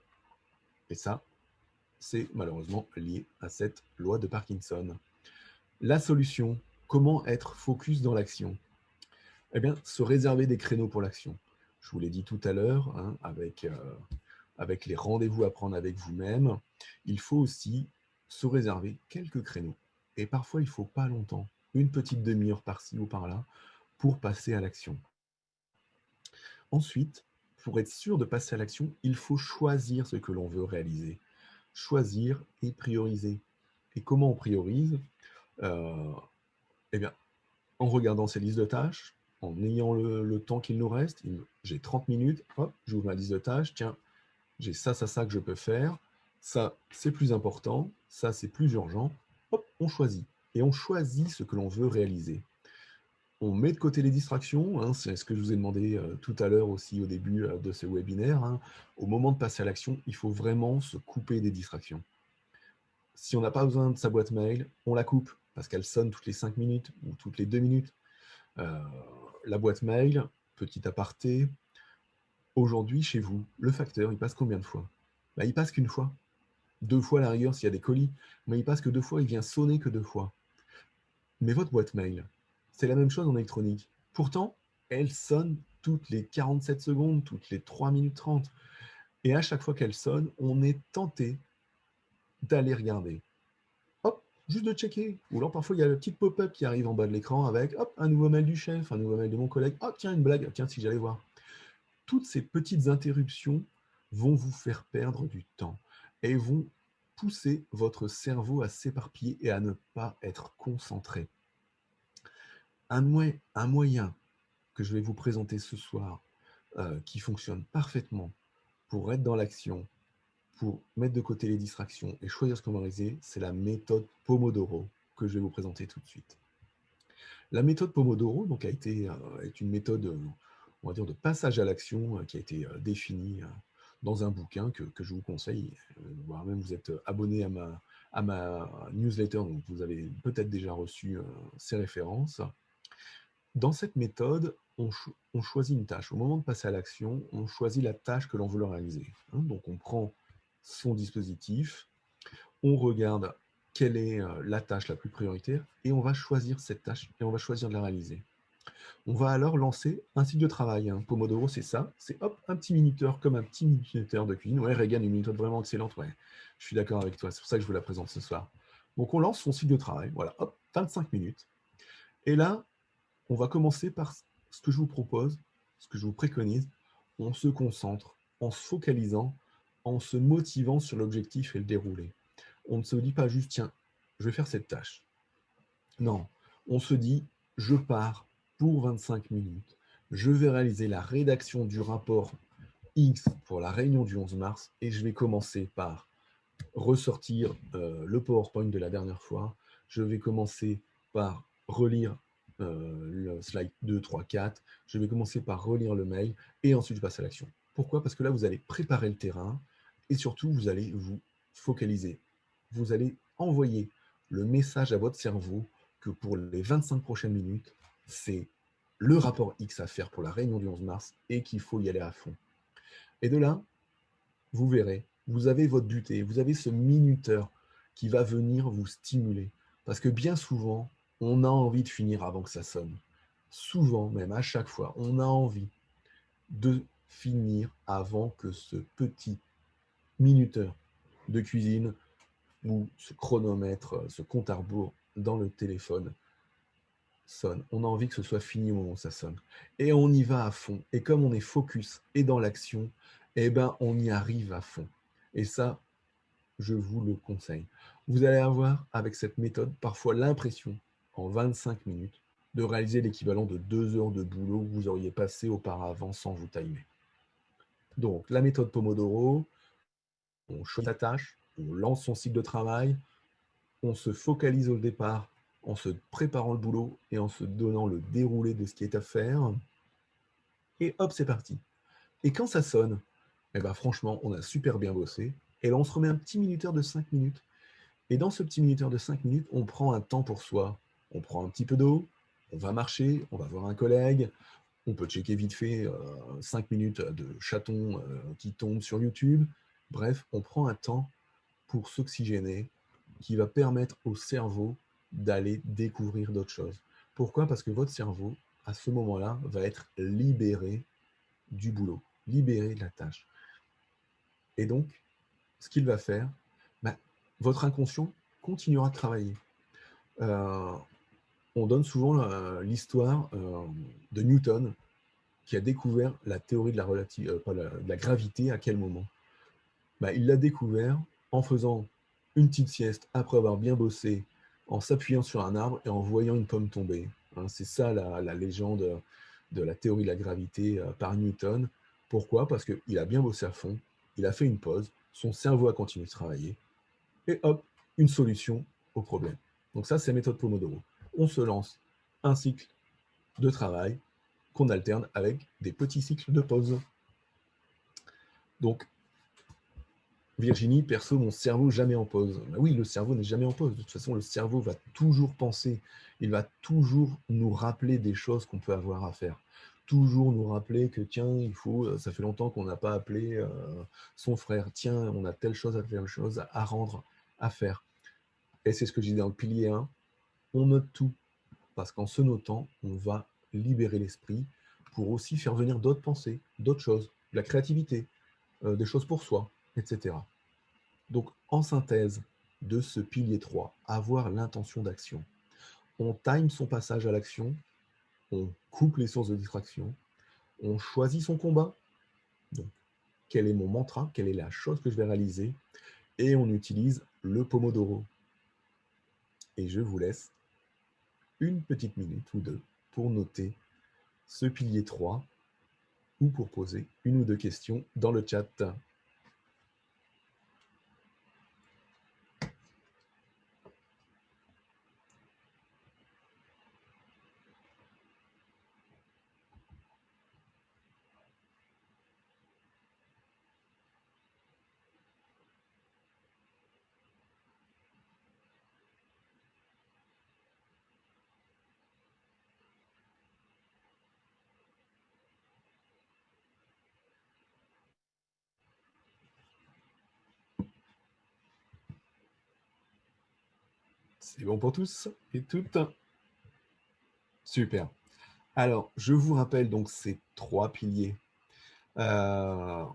[SPEAKER 2] Et ça, c'est malheureusement lié à cette loi de Parkinson. La solution, comment être focus dans l'action? Eh bien, se réserver des créneaux pour l'action. Je vous l'ai dit tout à l'heure, avec les rendez-vous à prendre avec vous-même, il faut aussi se réserver quelques créneaux. Et parfois, il ne faut pas longtemps, une petite demi-heure par-ci ou par-là, pour passer à l'action. Ensuite, pour être sûr de passer à l'action, il faut choisir ce que l'on veut réaliser. Choisir et prioriser. Et comment on priorise? Eh bien, en regardant ces listes de tâches, en ayant le temps qu'il nous reste. J'ai 30 minutes, hop, j'ouvre ma liste de tâches, tiens, j'ai ça que je peux faire, ça, c'est plus important, ça, c'est plus urgent. Hop, on choisit. Et on choisit ce que l'on veut réaliser. On met de côté les distractions, hein, c'est ce que je vous ai demandé tout à l'heure aussi au début de ce webinaire, hein. Au moment de passer à l'action, il faut vraiment se couper des distractions. Si on n'a pas besoin de sa boîte mail, on la coupe parce qu'elle sonne toutes les 5 minutes ou toutes les 2 minutes. Euh, la boîte mail, petit aparté, aujourd'hui chez vous, le facteur, il passe combien de fois? Bah, il passe qu'une fois. 2 fois à la rigueur s'il y a des colis, mais il passe que 2 fois, il vient sonner que 2 fois. Mais votre boîte mail, c'est la même chose en électronique. Pourtant, elle sonne toutes les 47 secondes, toutes les 3 minutes 30. Et à chaque fois qu'elle sonne, on est tenté d'aller regarder. Hop, juste de checker. Ou alors parfois il y a le petit pop-up qui arrive en bas de l'écran avec hop, un nouveau mail du chef, un nouveau mail de mon collègue. Hop, tiens, une blague, tiens, si j'allais voir. Toutes ces petites interruptions vont vous faire perdre du temps et vont pousser votre cerveau à s'éparpiller et à ne pas être concentré. Un moyen que je vais vous présenter ce soir qui fonctionne parfaitement pour être dans l'action, pour mettre de côté les distractions et choisir ce qu'on va réaliser, c'est la méthode Pomodoro que je vais vous présenter tout de suite. La méthode Pomodoro donc, est une méthode on va dire, de passage à l'action qui a été définie dans un bouquin que je vous conseille, voire même vous êtes abonné à ma newsletter, donc vous avez peut-être déjà reçu ces références. Dans cette méthode, on choisit une tâche. Au moment de passer à l'action, on choisit la tâche que l'on veut réaliser, hein. Donc on prend son dispositif, on regarde quelle est la tâche la plus prioritaire et on va choisir cette tâche et on va choisir de la réaliser. On va alors lancer un cycle de travail, hein. Pomodoro, c'est ça, c'est hop, un petit minuteur comme un petit minuteur de cuisine. Ouais, Regan, une méthode vraiment excellente, ouais, je suis d'accord avec toi, c'est pour ça que je vous la présente ce soir. Donc on lance son cycle de travail, voilà, hop, 25 minutes. Et là, on va commencer par ce que je vous propose, ce que je vous préconise. On se concentre en se focalisant, en se motivant sur l'objectif et le déroulé. On ne se dit pas juste, tiens, je vais faire cette tâche. Non, on se dit, je pars pour 25 minutes. Je vais réaliser la rédaction du rapport X pour la réunion du 11 mars et je vais commencer par ressortir le PowerPoint de la dernière fois. Je vais commencer par relire le slide 2, 3, 4. Je vais commencer par relire le mail et ensuite je passe à l'action. Pourquoi? Parce que là, vous allez préparer le terrain et surtout, vous allez vous focaliser. Vous allez envoyer le message à votre cerveau que pour les 25 prochaines minutes, c'est le rapport X à faire pour la réunion du 11 mars et qu'il faut y aller à fond. Et de là, vous verrez, vous avez votre butée, vous avez ce minuteur qui va venir vous stimuler. Parce que bien souvent, on a envie de finir avant que ça sonne. Souvent, même à chaque fois, on a envie de finir avant que ce petit minuteur de cuisine ou ce chronomètre, ce compte à rebours dans le téléphone sonne. On a envie que ce soit fini au moment où ça sonne. Et on y va à fond. Et comme on est focus et dans l'action, eh ben, on y arrive à fond. Et ça, je vous le conseille. Vous allez avoir, avec cette méthode, parfois l'impression, en 25 minutes, de réaliser l'équivalent de 2 heures de boulot que vous auriez passé auparavant sans vous timer. Donc, la méthode Pomodoro, on choisit sa tâche, on lance son cycle de travail, on se focalise au départ en se préparant le boulot et en se donnant le déroulé de ce qui est à faire. Et hop, c'est parti. Et quand ça sonne, eh ben franchement, on a super bien bossé. Et là, on se remet un petit minuteur de 5 minutes. Et dans ce petit minuteur de 5 minutes, on prend un temps pour soi. On prend un petit peu d'eau, on va marcher, on va voir un collègue, on peut checker vite fait 5 minutes de chatons qui tombent sur YouTube. Bref, on prend un temps pour s'oxygéner qui va permettre au cerveau d'aller découvrir d'autres choses. Pourquoi? Parce que votre cerveau, à ce moment-là, va être libéré du boulot, libéré de la tâche. Et donc, ce qu'il va faire, bah, votre inconscient continuera de travailler. On donne souvent l'histoire de Newton qui a découvert la théorie de de la gravité à quel moment? Bah, il l'a découvert en faisant une petite sieste après avoir bien bossé, en s'appuyant sur un arbre et en voyant une pomme tomber, hein. C'est ça la légende de la théorie de la gravité par Newton. Pourquoi? Parce qu'il a bien bossé à fond, il a fait une pause, son cerveau a continué de travailler, et hop, une solution au problème. Donc ça, c'est la méthode Pomodoro. On se lance un cycle de travail qu'on alterne avec des petits cycles de pause. Donc, Virginie, perso, mon cerveau jamais en pause. Ben oui, le cerveau n'est jamais en pause. De toute façon, le cerveau va toujours penser. Il va toujours nous rappeler des choses qu'on peut avoir à faire. Toujours nous rappeler que, tiens, ça fait longtemps qu'on n'a pas appelé son frère. Tiens, on a telle chose à rendre, à faire. Et c'est ce que je dis dans le pilier 1. On note tout. Parce qu'en se notant, on va libérer l'esprit pour aussi faire venir d'autres pensées, d'autres choses, de la créativité, des choses pour soi, etc. Donc, en synthèse de ce pilier 3, avoir l'intention d'action. On time son passage à l'action, on coupe les sources de distraction, on choisit son combat. Donc, quel est mon mantra? Quelle est la chose que je vais réaliser? Et on utilise le Pomodoro. Et je vous laisse une petite minute ou deux pour noter ce pilier 3 ou pour poser une ou deux questions dans le chat. C'est bon pour tous et toutes? Super. Alors, je vous rappelle donc ces 3 piliers. Je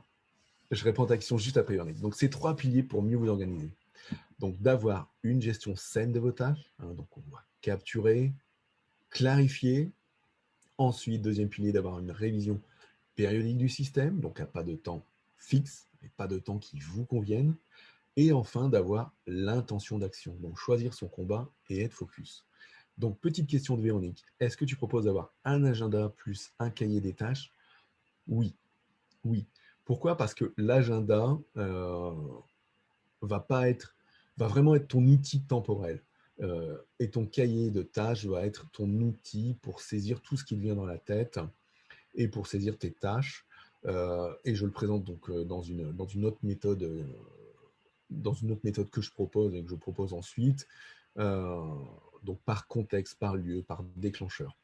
[SPEAKER 2] réponds à ta question juste après, Yannick. Donc, ces 3 piliers pour mieux vous organiser. Donc, d'avoir une gestion saine de vos tâches. Donc, on va capturer, clarifier. Ensuite, deuxième pilier, d'avoir une révision périodique du système, donc à pas de temps fixe, et pas de temps qui vous conviennent. Et enfin, d'avoir l'intention d'action. Donc, choisir son combat et être focus. Donc, petite question de Véronique. Est-ce que tu proposes d'avoir un agenda plus un cahier des tâches? Oui. Oui. Pourquoi? Parce que l'agenda va vraiment être ton outil temporel. Et ton cahier de tâches va être ton outil pour saisir tout ce qui te vient dans la tête et pour saisir tes tâches. Et je le présente donc dans une autre méthode que je propose et que je propose ensuite. Donc par contexte, par lieu, par déclencheur.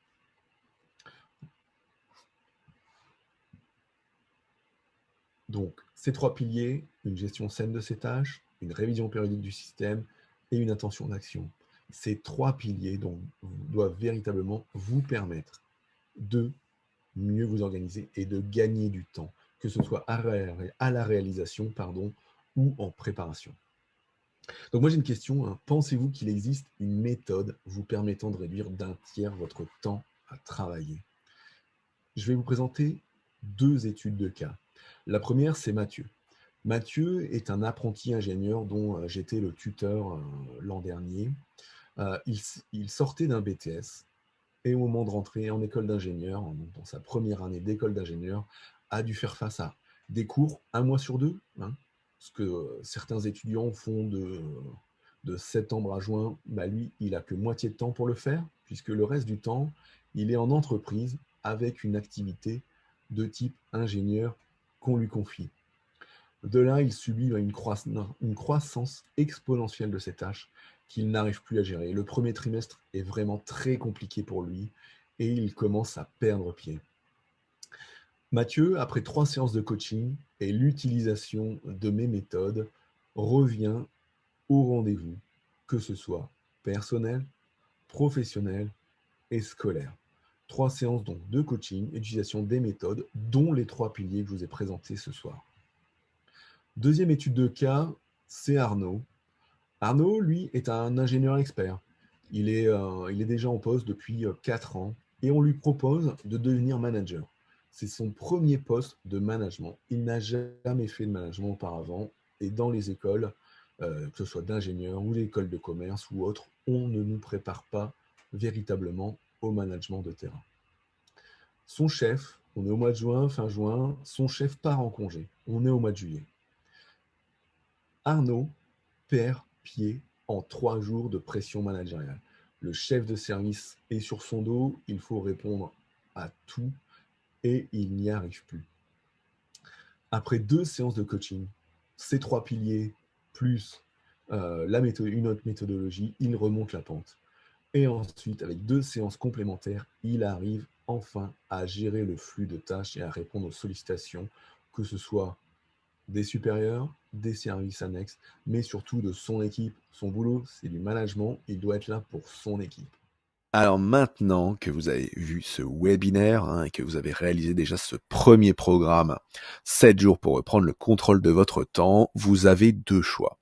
[SPEAKER 2] Donc, ces 3 piliers, une gestion saine de ses tâches, une révision périodique du système et une intention d'action. Ces 3 piliers donc, doivent véritablement vous permettre de mieux vous organiser et de gagner du temps, que ce soit à la réalisation ou en préparation. Donc moi j'ai une question, hein. Pensez-vous qu'il existe une méthode vous permettant de réduire d'un tiers votre temps à travailler? Je vais vous présenter 2 études de cas. La première, c'est Mathieu. Mathieu est un apprenti ingénieur dont j'étais le tuteur l'an dernier. Il sortait d'un BTS et au moment de rentrer en école d'ingénieur, dans sa première année d'école d'ingénieur, a dû faire face à des cours un mois sur deux, hein, ce que certains étudiants font de septembre à juin. Bah lui, il n'a que moitié de temps pour le faire, puisque le reste du temps, il est en entreprise avec une activité de type ingénieur qu'on lui confie. De là, il subit une croissance exponentielle de ses tâches qu'il n'arrive plus à gérer. Le premier trimestre est vraiment très compliqué pour lui et il commence à perdre pied. Mathieu, après 3 séances de coaching et l'utilisation de mes méthodes, revient au rendez-vous, que ce soit personnel, professionnel et scolaire. 3 séances donc de coaching, utilisation des méthodes, dont les 3 piliers que je vous ai présentés ce soir. Deuxième étude de cas, c'est Arnaud. Arnaud, lui, est un ingénieur expert. Il est déjà en poste depuis 4 ans et on lui propose de devenir manager. C'est son premier poste de management. Il n'a jamais fait de management auparavant et dans les écoles, que ce soit d'ingénieurs ou l'école de commerce ou autres, on ne nous prépare pas véritablement au management de terrain. Son chef, on est au mois de juin, fin juin, son chef part en congé. On est au mois de juillet. Arnaud perd pied en 3 jours de pression managériale. Le chef de service est sur son dos, il faut répondre à tout et il n'y arrive plus. Après 2 séances de coaching, ces 3 piliers plus une autre méthodologie, il remonte la pente. Et ensuite, avec 2 séances complémentaires, il arrive enfin à gérer le flux de tâches et à répondre aux sollicitations, que ce soit des supérieurs, des services annexes, mais surtout de son équipe. Son boulot, c'est du management, il doit être là pour son équipe.
[SPEAKER 1] Alors maintenant que vous avez vu ce webinaire et que vous avez réalisé déjà ce premier programme, 7 jours pour reprendre le contrôle de votre temps, vous avez 2 choix.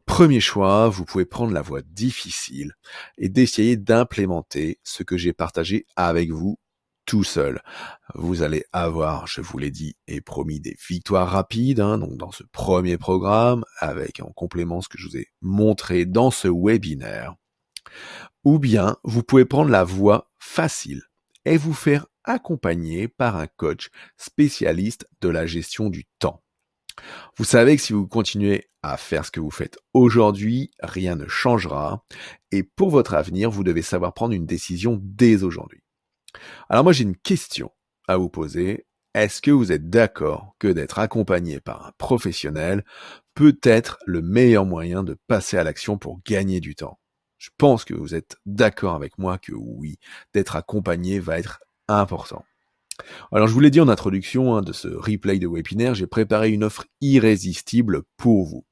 [SPEAKER 1] Premier choix, vous pouvez prendre la voie difficile et d'essayer d'implémenter ce que j'ai partagé avec vous tout seul. Vous allez avoir, je vous l'ai dit et promis, des victoires rapides, donc dans ce premier programme, avec en complément ce que je vous ai montré dans ce webinaire. Ou bien, vous pouvez prendre la voie facile et vous faire accompagner par un coach spécialiste de la gestion du temps. Vous savez que si vous continuez à faire ce que vous faites aujourd'hui, rien ne changera. Et pour votre avenir, vous devez savoir prendre une décision dès aujourd'hui. Alors moi, j'ai une question à vous poser. Est-ce que vous êtes d'accord que d'être accompagné par un professionnel peut être le meilleur moyen de passer à l'action pour gagner du temps? Je pense que vous êtes d'accord avec moi que oui, d'être accompagné va être important. Alors je vous l'ai dit en introduction de ce replay de webinaire, j'ai préparé une offre irrésistible pour vous.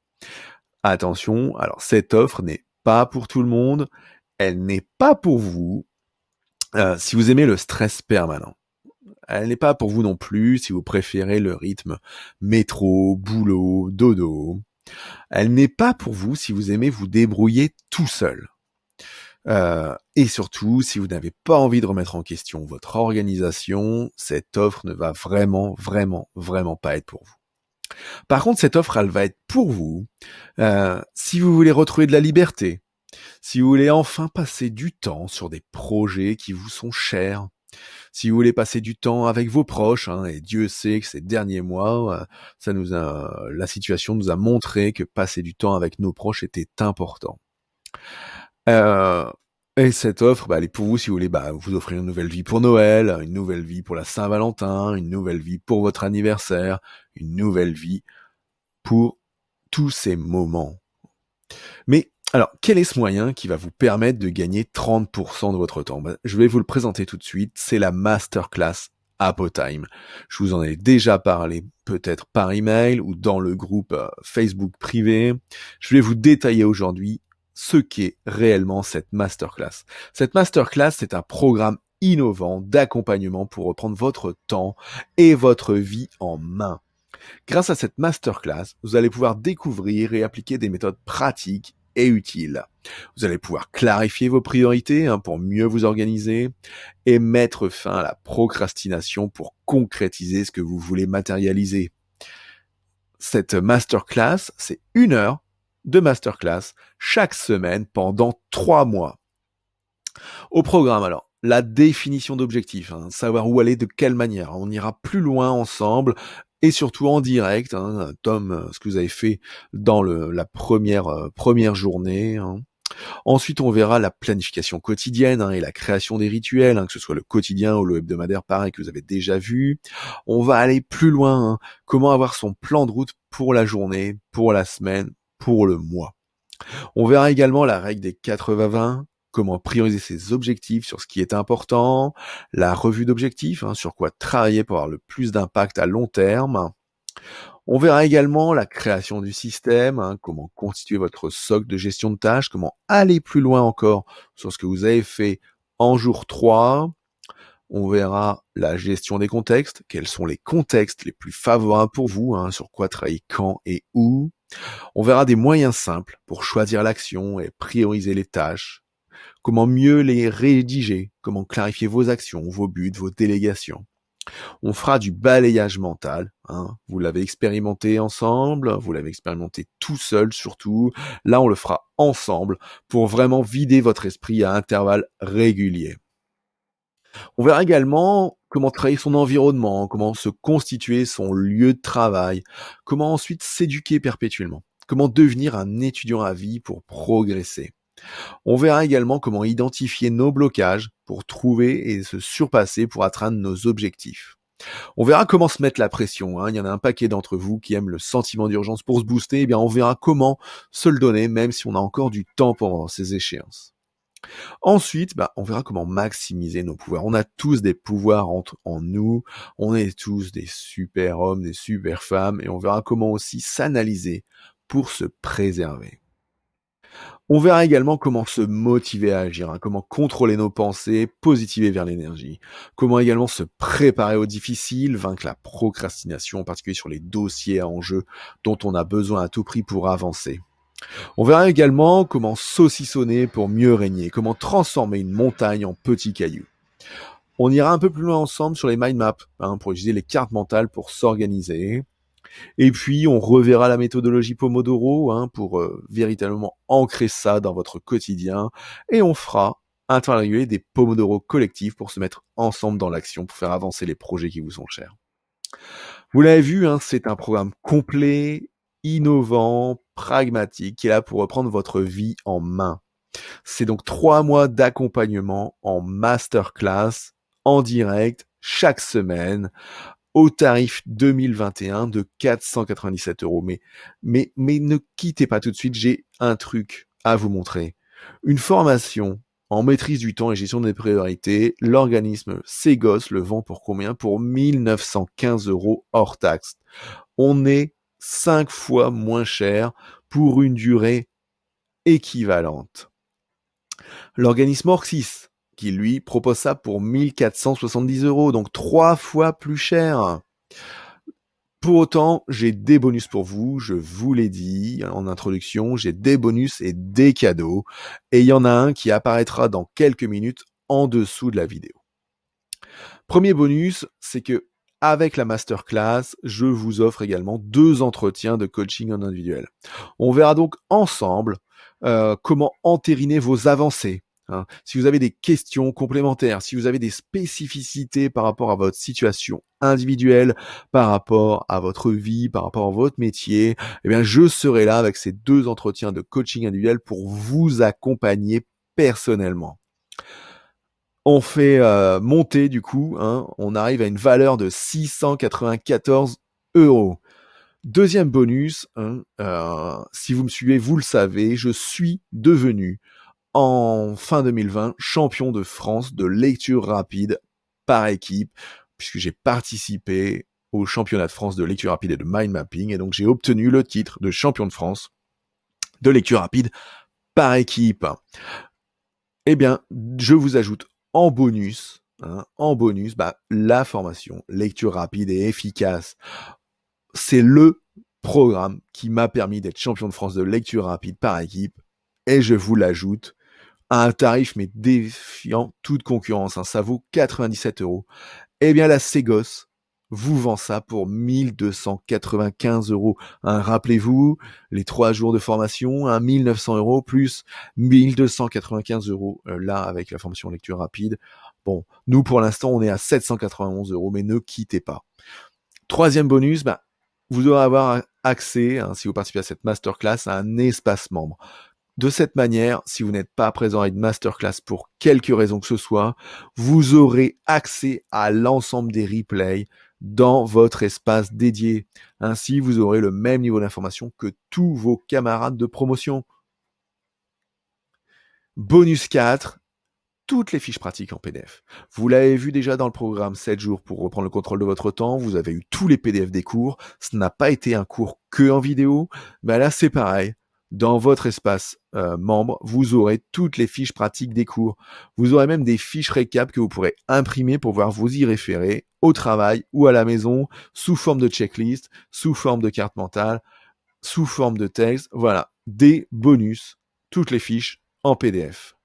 [SPEAKER 1] Attention, alors cette offre n'est pas pour tout le monde, elle n'est pas pour vous si vous aimez le stress permanent. Elle n'est pas pour vous non plus si vous préférez le rythme métro, boulot, dodo. Elle n'est pas pour vous si vous aimez vous débrouiller tout seul. Et surtout, si vous n'avez pas envie de remettre en question votre organisation, cette offre ne va vraiment pas être pour vous. Par contre, cette offre, elle va être pour vous si vous voulez retrouver de la liberté, si vous voulez enfin passer du temps sur des projets qui vous sont chers, si vous voulez passer du temps avec vos proches, et Dieu sait que ces derniers mois, la situation nous a montré que passer du temps avec nos proches était important. Et cette offre, elle est pour vous si vous voulez vous offrir une nouvelle vie pour Noël, une nouvelle vie pour la Saint-Valentin, une nouvelle vie pour votre anniversaire, une nouvelle vie pour tous ces moments. Mais alors, quel est ce moyen qui va vous permettre de gagner 30% de votre temps? Je vais vous le présenter tout de suite, c'est la Masterclass ApoTime. Je vous en ai déjà parlé peut-être par email ou dans le groupe Facebook privé. Je vais vous détailler aujourd'hui ce qu'est réellement cette masterclass. Cette masterclass, c'est un programme innovant d'accompagnement pour reprendre votre temps et votre vie en main. Grâce à cette masterclass, vous allez pouvoir découvrir et appliquer des méthodes pratiques et utiles. Vous allez pouvoir clarifier vos priorités pour mieux vous organiser et mettre fin à la procrastination pour concrétiser ce que vous voulez matérialiser. Cette masterclass, c'est 1 heure de masterclass chaque semaine pendant 3 mois. Au programme, alors, la définition d'objectifs, savoir où aller, de quelle manière. On ira plus loin ensemble et surtout en direct, comme ce que vous avez fait dans la première journée. Ensuite, on verra la planification quotidienne et la création des rituels, que ce soit le quotidien ou le hebdomadaire, pareil, que vous avez déjà vu. On va aller plus loin, comment avoir son plan de route pour la journée, pour la semaine, pour le mois. On verra également la règle des 80-20, comment prioriser ses objectifs sur ce qui est important, la revue d'objectifs, sur quoi travailler pour avoir le plus d'impact à long terme. On verra également la création du système, comment constituer votre socle de gestion de tâches, comment aller plus loin encore sur ce que vous avez fait en jour 3. On verra la gestion des contextes, quels sont les contextes les plus favorables pour vous, sur quoi travailler quand et où. On verra des moyens simples pour choisir l'action et prioriser les tâches, comment mieux les rédiger, comment clarifier vos actions, vos buts, vos délégations. On fera du balayage mental, vous l'avez expérimenté ensemble, vous l'avez expérimenté tout seul surtout, là on le fera ensemble pour vraiment vider votre esprit à intervalles réguliers. On verra également comment travailler son environnement, comment se constituer son lieu de travail, comment ensuite s'éduquer perpétuellement, comment devenir un étudiant à vie pour progresser. On verra également comment identifier nos blocages pour trouver et se surpasser pour atteindre nos objectifs. On verra comment se mettre la pression. Il y en a un paquet d'entre vous qui aiment le sentiment d'urgence pour se booster. Eh bien, on verra comment se le donner, même si on a encore du temps pendant ces échéances. Ensuite, on verra comment maximiser nos pouvoirs. On a tous des pouvoirs en nous. On est tous des super hommes, des super femmes. Et on verra comment aussi s'analyser pour se préserver. On verra également comment se motiver à agir, comment contrôler nos pensées, positiver vers l'énergie, comment également se préparer au difficile, vaincre la procrastination, en particulier sur les dossiers à enjeu dont on a besoin à tout prix pour avancer. On verra également comment saucissonner pour mieux régner, comment transformer une montagne en petits cailloux. On ira un peu plus loin ensemble sur les mind maps, pour utiliser les cartes mentales pour s'organiser. Et puis, on reverra la méthodologie Pomodoro pour véritablement ancrer ça dans votre quotidien. Et on fera un temps régulier des Pomodoro collectifs pour se mettre ensemble dans l'action, pour faire avancer les projets qui vous sont chers. Vous l'avez vu, c'est un programme complet, innovant, pragmatique, qui est là pour reprendre votre vie en main. C'est donc 3 mois d'accompagnement en masterclass, en direct, chaque semaine, au tarif 2021 de 497 €. Mais ne quittez pas tout de suite, j'ai un truc à vous montrer. Une formation en maîtrise du temps et gestion des priorités, l'organisme Ségos le vend pour combien? Pour 1915 € hors taxe. On est 5 fois moins cher pour une durée équivalente. L'organisme Orxis, qui lui propose ça pour 1470 €, donc 3 fois plus cher. Pour autant, j'ai des bonus pour vous, je vous l'ai dit en introduction, j'ai des bonus et des cadeaux, et il y en a un qui apparaîtra dans quelques minutes en dessous de la vidéo. Premier bonus, c'est que avec la masterclass, je vous offre également 2 entretiens de coaching en individuel. On verra donc ensemble comment entériner vos avancées. Si vous avez des questions complémentaires, si vous avez des spécificités par rapport à votre situation individuelle, par rapport à votre vie, par rapport à votre métier, eh bien, je serai là avec ces 2 entretiens de coaching individuel pour vous accompagner personnellement. On fait monter du coup, on arrive à une valeur de 694 €. Deuxième bonus, si vous me suivez, vous le savez, je suis devenu en fin 2020 champion de France de lecture rapide par équipe, puisque j'ai participé au championnat de France de lecture rapide et de mind mapping, et donc j'ai obtenu le titre de champion de France de lecture rapide par équipe. Eh bien, je vous ajoute en bonus, la formation lecture rapide et efficace. C'est le programme qui m'a permis d'être champion de France de lecture rapide par équipe, et je vous l'ajoute à un tarif mais défiant toute concurrence. Ça vaut 97 €. Eh bien, la Ségos vous vend ça pour 1295 €. Rappelez-vous, les 3 jours de formation, 1900 € plus 1295 € là avec la formation lecture rapide. Bon, nous pour l'instant on est à 791 €, mais ne quittez pas. Troisième bonus, vous aurez avoir accès, si vous participez à cette masterclass, à un espace membre. De cette manière, si vous n'êtes pas présent à une masterclass pour quelque raison que ce soit, vous aurez accès à l'ensemble des replays dans votre espace dédié. Ainsi, vous aurez le même niveau d'information que tous vos camarades de promotion. Bonus 4, toutes les fiches pratiques en PDF. Vous l'avez vu déjà dans le programme 7 jours pour reprendre le contrôle de votre temps, vous avez eu tous les PDF des cours, ce n'a pas été un cours que en vidéo, mais là c'est pareil. Dans votre espace membre, vous aurez toutes les fiches pratiques des cours. Vous aurez même des fiches récap que vous pourrez imprimer pour pouvoir vous y référer au travail ou à la maison, sous forme de checklist, sous forme de carte mentale, sous forme de texte. Voilà, des bonus, toutes les fiches en PDF.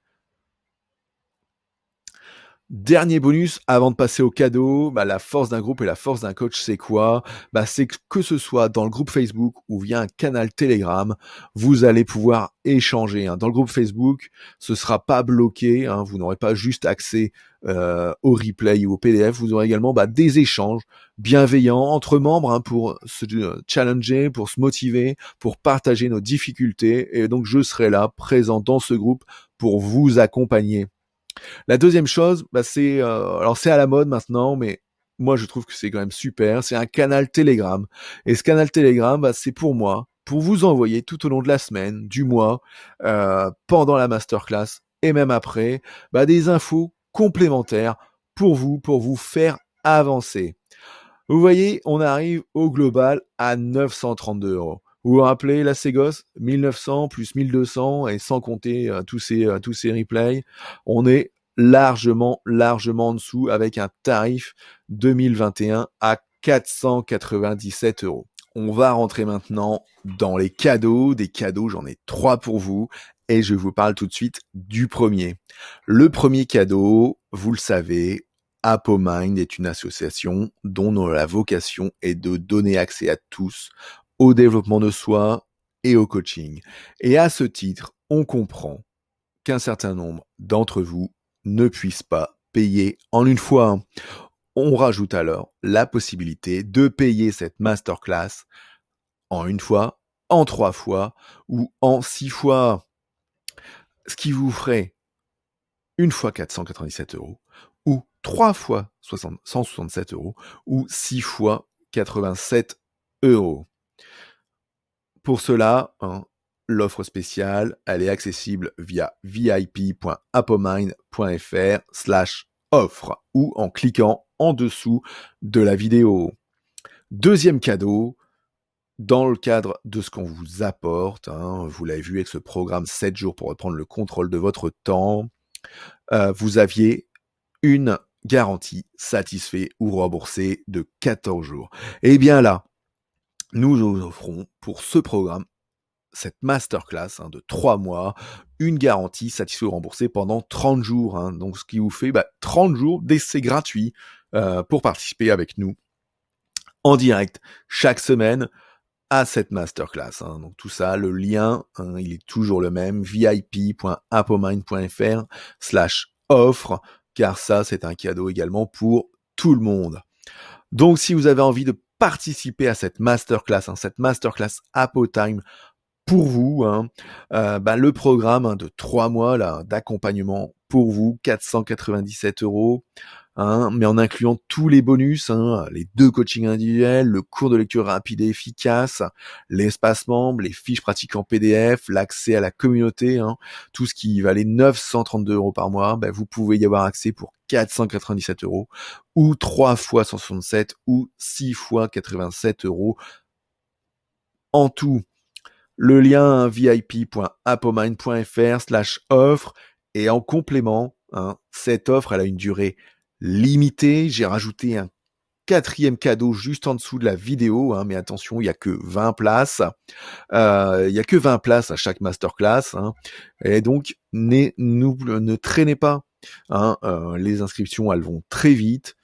[SPEAKER 1] Dernier bonus, avant de passer au cadeau, la force d'un groupe et la force d'un coach, c'est quoi? C'est que ce soit dans le groupe Facebook ou via un canal Telegram, vous allez pouvoir échanger, hein. Dans le groupe Facebook, ce sera pas bloqué, hein. Vous n'aurez pas juste accès au replay ou au PDF. Vous aurez également des échanges bienveillants entre membres, hein, pour se challenger, pour se motiver, pour partager nos difficultés. Et donc, je serai là, présent dans ce groupe pour vous accompagner. La deuxième chose, c'est alors c'est à la mode maintenant, mais moi je trouve que c'est quand même super. C'est un canal Telegram, et ce canal Telegram, c'est pour moi, pour vous envoyer tout au long de la semaine, du mois, pendant la masterclass et même après, des infos complémentaires pour vous faire avancer. Vous voyez, on arrive au global à 932 €. Vous vous rappelez, là, c'est gosse, 1900 plus 1200 et sans compter tous ces replays, on est largement en dessous avec un tarif 2021 à 497 €. On va rentrer maintenant dans les cadeaux. Des cadeaux, j'en ai 3 pour vous et je vous parle tout de suite du premier. Le premier cadeau, vous le savez, ApoMind est une association dont la vocation est de donner accès à tous au développement de soi et au coaching. Et à ce titre, on comprend qu'un certain nombre d'entre vous ne puissent pas payer en une fois. On rajoute alors la possibilité de payer cette masterclass en une fois, en 3 fois ou en 6 fois. Ce qui vous ferait une fois 497 € ou 3 fois 167 € ou 6 fois 87 €. Pour cela, l'offre spéciale, elle est accessible via vip.apomind.fr/offre ou en cliquant en dessous de la vidéo. Deuxième cadeau, dans le cadre de ce qu'on vous apporte, vous l'avez vu avec ce programme 7 jours pour reprendre le contrôle de votre temps, vous aviez une garantie satisfait ou remboursée de 14 jours. Et bien là, nous vous offrons pour ce programme, cette masterclass de 3 mois, une garantie satisfait ou remboursée pendant 30 jours. Donc ce qui vous fait 30 jours d'essai gratuit pour participer avec nous en direct chaque semaine à cette masterclass. Donc tout ça, le lien, il est toujours le même, vip.apomind.fr/offre, car ça, c'est un cadeau également pour tout le monde. Donc si vous avez envie de participer à cette masterclass ApoTime pour vous, le programme de 3 mois là, d'accompagnement pour vous, 497 €, mais en incluant tous les bonus, les 2 coachings individuels, le cours de lecture rapide et efficace, l'espace membre, les fiches pratiques en PDF, l'accès à la communauté, tout ce qui valait 932 € par mois, vous pouvez y avoir accès pour 497 € ou 3 fois 167 ou 6 fois 87 € en tout. Le lien vip.apomind.fr/offre, et en complément, cette offre, elle a une durée limitée. J'ai rajouté un 4e cadeau juste en dessous de la vidéo, mais attention, il y a que 20 places. Il y a que 20 places à chaque masterclass, et donc ne traînez pas. Les inscriptions, elles vont très vite.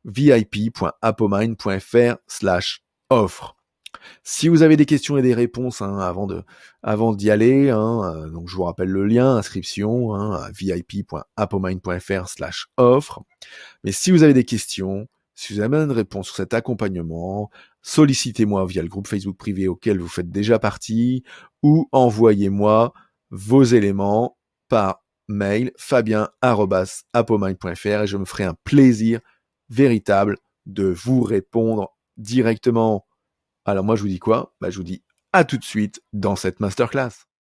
[SPEAKER 1] vip.apomind.fr/offre. Si vous avez des questions et des réponses avant d'y aller, donc je vous rappelle le lien, inscription, à vip.apomind.fr/offre. Mais si vous avez des questions, si vous avez une réponse sur cet accompagnement, sollicitez-moi via le groupe Facebook privé auquel vous faites déjà partie, ou envoyez-moi vos éléments par mail fabien@apomind.fr, et je me ferai un plaisir véritable de vous répondre directement. Alors moi je vous dis quoi ? Je vous dis à tout de suite dans cette masterclass.